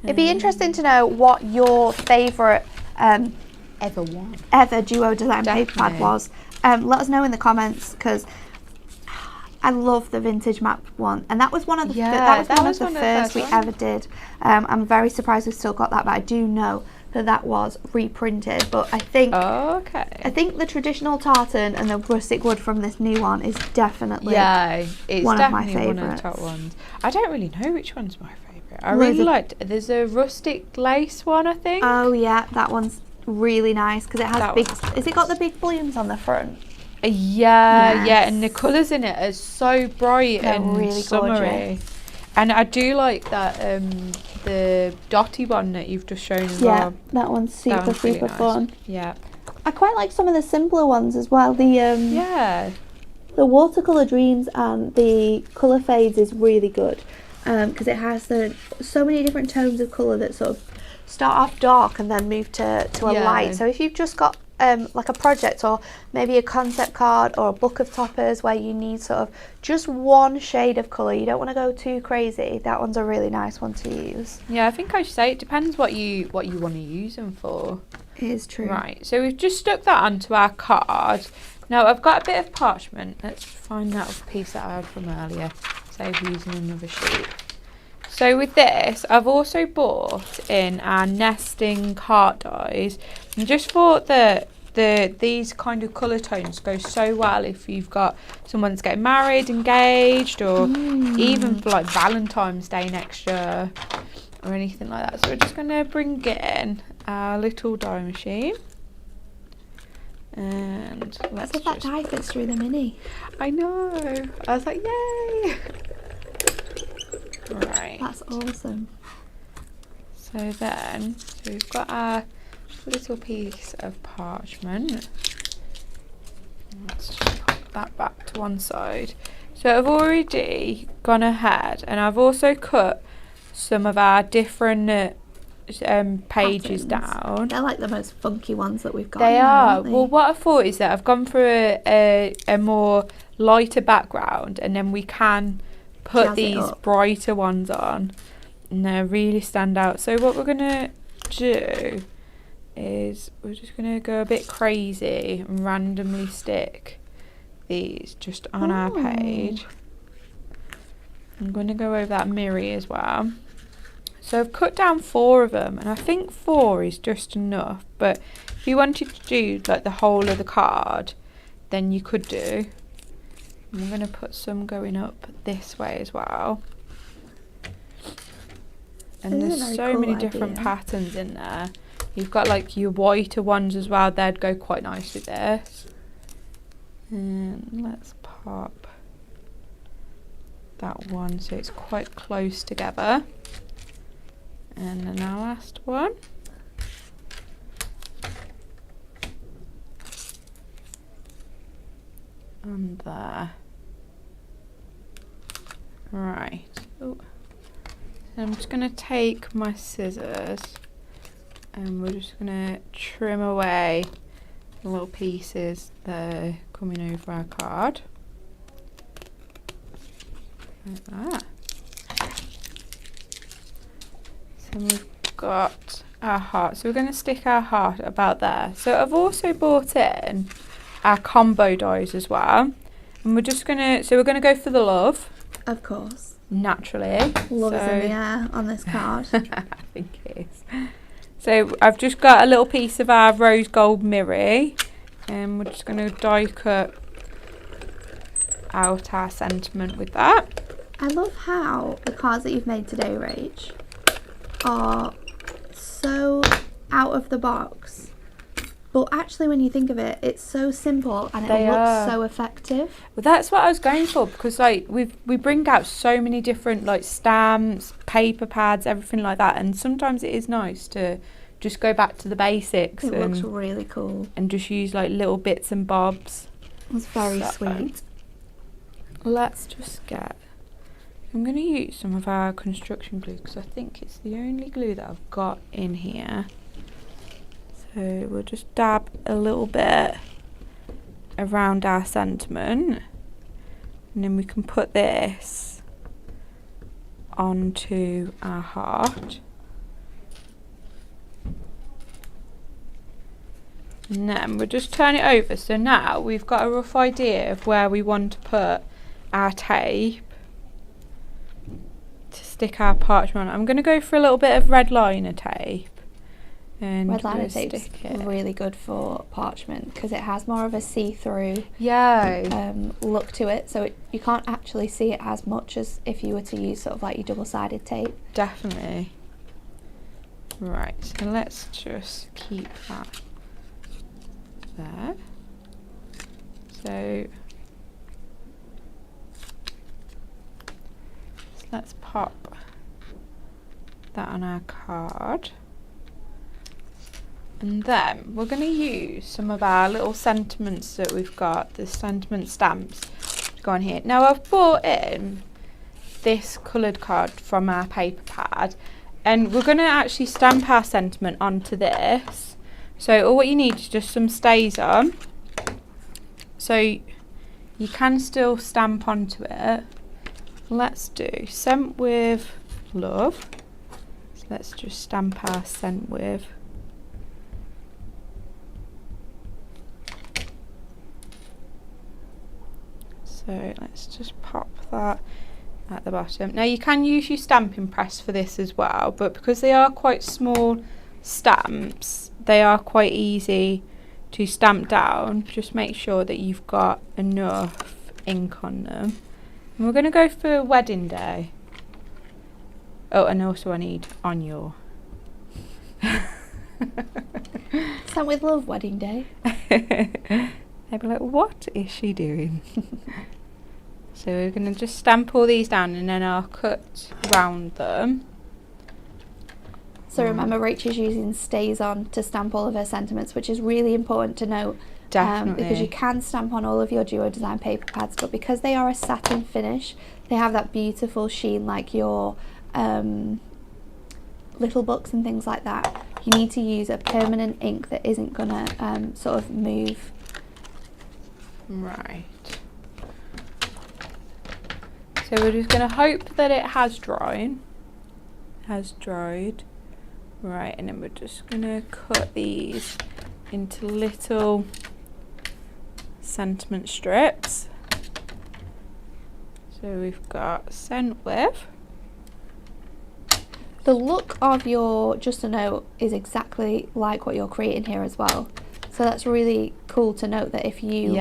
It'd be interesting to know what your favourite Ever Duo design paper pad Definitely. was. Let us know in the comments because I love the vintage map one, and that was one of the that was one of the first we ever did. I'm very surprised we've still got that, but I do know that was reprinted. But I think Okay. the traditional tartan and the rustic wood from this new one is definitely It's one of my definitely one of the top favourites. ones. I don't really know which one's my favourite. I There's really a- liked. There's a rustic lace one, I think. Oh yeah, that one's really nice because it has That big. one's nice. Is it got the big balloons on the front? Yeah, Yes. and the colours in it are so bright They're and really summery. gorgeous. And I do like that the dotty one that you've just shown as Yeah, well. that one's That one's really super nice. fun. Yeah. I quite like some of the simpler ones as well. The Yeah. the watercolor dreams and the color fades is really good because it has so many different tones of color that sort of start off dark and then move to a Yeah. light. So if you've just got like a project or maybe a concept card or a book of toppers where you need sort of just one shade of colour, you don't want to go too crazy, that one's a really nice one to use. Yeah, I think I should say it depends what you want to use them for. It is true. Right, so we've just stuck that onto our card. Now I've got a bit of parchment. Let's find that piece that I had from earlier. save using another sheet. So with this, I've also bought in our nesting heart dies, and just thought that these kind of colour tones go so well if you've got someone that's getting married, engaged, or even for like Valentine's Day next year or anything like that. So we're just going to bring in our little die machine. And let's As if that die fits through the mini. I know. I was like, yay! Right. That's awesome. So we've got our little piece of parchment. Let's just put that back to one side. So I've already gone ahead and I've also cut some of our different pages down. They're like the most funky ones that we've got. They are. Aren't they? Well, what I thought is that I've gone for a more lighter background, and then we can put these brighter ones on, and they really stand out. So what we're gonna do is we're just gonna go a bit crazy and randomly stick these just on our page. I'm gonna go over that mirror as well. So I've cut down 4 of them, and I think 4 is just enough, but if you wanted to do like the whole of the card, then you could do. I'm going to put some going up this way as well. And there's so many different patterns in there. You've got like your whiter ones as well, they'd go quite nice with this. And let's pop that one so it's quite close together. And then our last one. And there. Right. Ooh. So I'm just going to take my scissors and we're just going to trim away the little pieces that are coming over our card. Like that. So we've got our heart. So we're going to stick our heart about there. So I've also brought in our combo dies as well. And we're just going to, so we're going to go for the love. Of course. Naturally. Love is in the air on this card. I think it is. So I've just got a little piece of our rose gold mirror. And we're just going to die cut out our sentiment with that. I love how the cards that you've made today, Rach, are so out of the box, but actually when you think of it, it's so simple and it looks so effective. Well, that's what I was going for, because like we bring out so many different like stamps, paper pads, everything like that, and sometimes it is nice to just go back to the basics. It looks really cool and just use like little bits and bobs. It's very sweet. Let's just get, I'm going to use some of our construction glue because I think it's the only glue that I've got in here. So we'll just dab a little bit around our sentiment, and then we can put this onto our heart. And then we'll just turn it over. So now we've got a rough idea of where we want to put our tape to stick our parchment on. I'm going to go for a little bit of red liner tape. And red liner tape's really good for parchment because it has more of a see-through look to it, so you can't actually see it as much as if you were to use sort of like your double-sided tape. Definitely. Right, so let's just keep that there. So let's pop that on our card. And then we're going to use some of our little sentiments that we've got, the sentiment stamps, to go on here. Now I've brought in this coloured card from our paper pad, and we're going to actually stamp our sentiment onto this. So all what you need is just some stays on. So you can still stamp onto it. Let's do Sent with Love. So let's just stamp our Sent with. So let's just pop that at the bottom. Now you can use your stamping press for this as well, but because they are quite small stamps, they are quite easy to stamp down. Just make sure that you've got enough ink on them. And we're going to go for wedding day. Oh, and also I need on your. Stamp with love, wedding day. They'd be like, what is she doing? So we're going to just stamp all these down and then I'll cut round them. So remember, Rachel's using Stays On to stamp all of her sentiments, which is really important to note. Definitely. Because you can stamp on all of your Duo Design paper pads, but because they are a satin finish, they have that beautiful sheen like your little books and things like that. You need to use a permanent ink that isn't going to sort of move. Right. So we're just going to hope that it has dried. Right, and then we're just going to cut these into little sentiment strips. So we've got scent with. The look of your Just a Note is exactly like what you're creating here as well. So that's really cool to note, that if you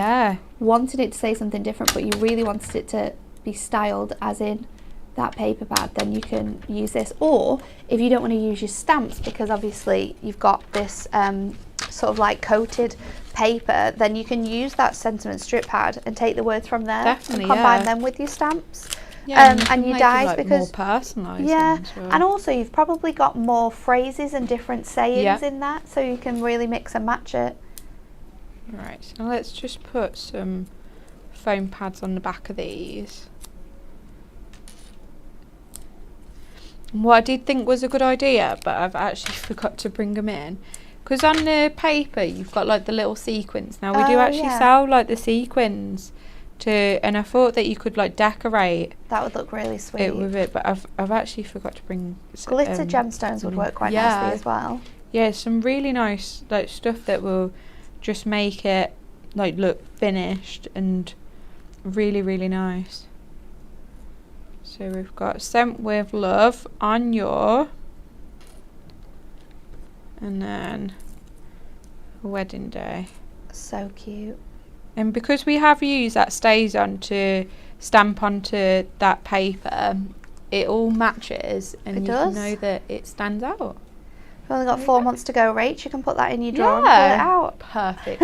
wanted it to say something different but you really wanted it to be styled as in that paper pad, then you can use this. Or if you don't want to use your stamps, because obviously you've got this sort of like coated paper, then you can use that sentiment strip pad and take the words from there. Definitely, and combine them with your stamps. And your dies, like because more personalised. well. And also you've probably got more phrases and different sayings in that, so you can really mix and match it. Right, so let's just put some foam pads on the back of these. What I did think was a good idea, but I've actually forgot to bring them in, because on the paper you've got like the little sequins. Now we do actually sell like the sequins and I thought that you could like decorate. That would look really sweet with it, but I've actually forgot to bring glitter gemstones would work quite nicely as well. Yeah, some really nice like stuff that will just make it like look finished and really, really nice. So we've got Scent with Love on your, and then Wedding Day. So cute. And because we have used that Stays On to stamp onto that paper, it all matches and you can know that it stands out. We've only got 4 months to go, Rach. You can put that in your drawer and pull it out. Perfect.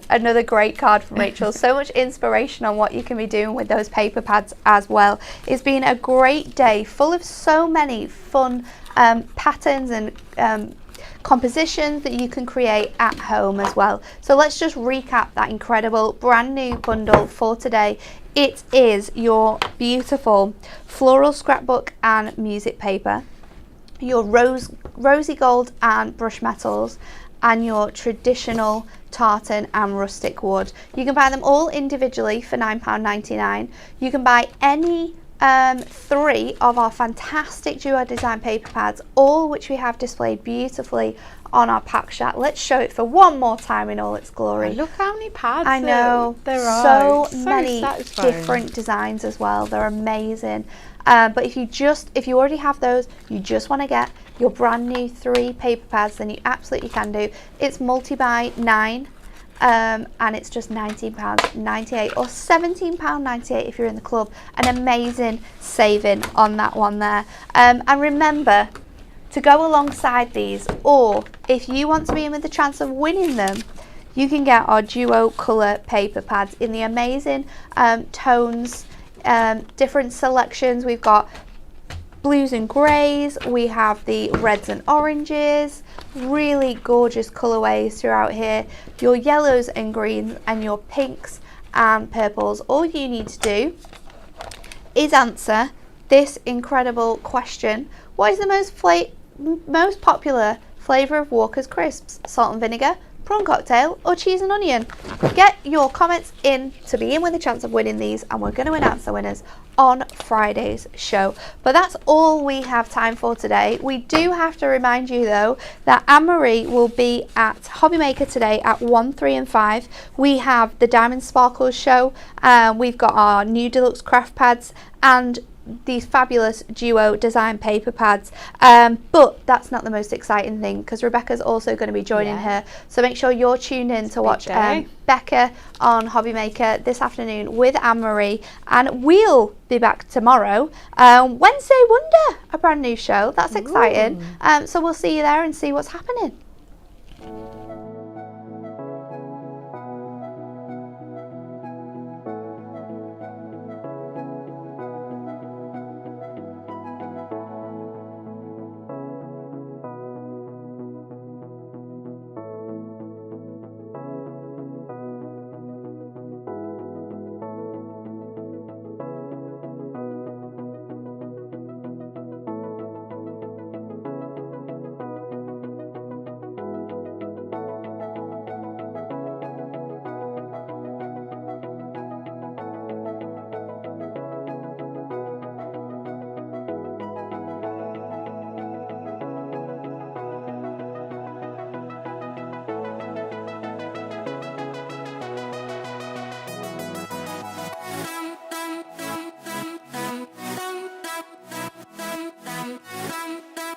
Another great card from Rachel. So much inspiration on what you can be doing with those paper pads as well. It's been a great day full of so many fun patterns and compositions that you can create at home as well. So let's just recap that incredible brand new bundle for today. It is your beautiful floral scrapbook and music paper, your rosy gold and brush metals, and your traditional tartan and rustic wood. You can buy them all individually for £9.99. You can buy any 3 of our fantastic Duo Design paper pads, all which we have displayed beautifully on our pack shot. Let's show it for one more time in all its glory. Oh, look how many pads I know, there are. So many different designs as well. They're amazing. But if you already have those, you just want to get your brand new 3 paper pads, then you absolutely can do. It's multi-buy 9. And it's just £19.98 or £17.98 if you're in the club. An amazing saving on that one there. And remember to go alongside these, or if you want to be in with the chance of winning them, you can get our Duo colour paper pads in the amazing tones, different selections. We've got blues and greys, we have the reds and oranges, really gorgeous colourways throughout here, your yellows and greens and your pinks and purples. All you need to do is answer this incredible question: what is the most popular flavour of Walker's crisps? Salt and vinegar, prawn cocktail or cheese and onion? Get your comments in to be in with a chance of winning these, and we're going to announce the winners on Friday's show. But that's all we have time for today. We do have to remind you though that Anne-Marie will be at Hobbymaker today at 1, 3 and 5. We have the Diamond Sparkles show, we've got our new deluxe craft pads and these fabulous duo design paper pads, but that's not the most exciting thing because Rebecca's also going to be joining her, so make sure you're tuned in to watch Becca on Hobbymaker this afternoon with Anne-Marie, and we'll be back tomorrow, Wednesday Wonder, a brand new show. That's exciting. So we'll see you there and see what's happening.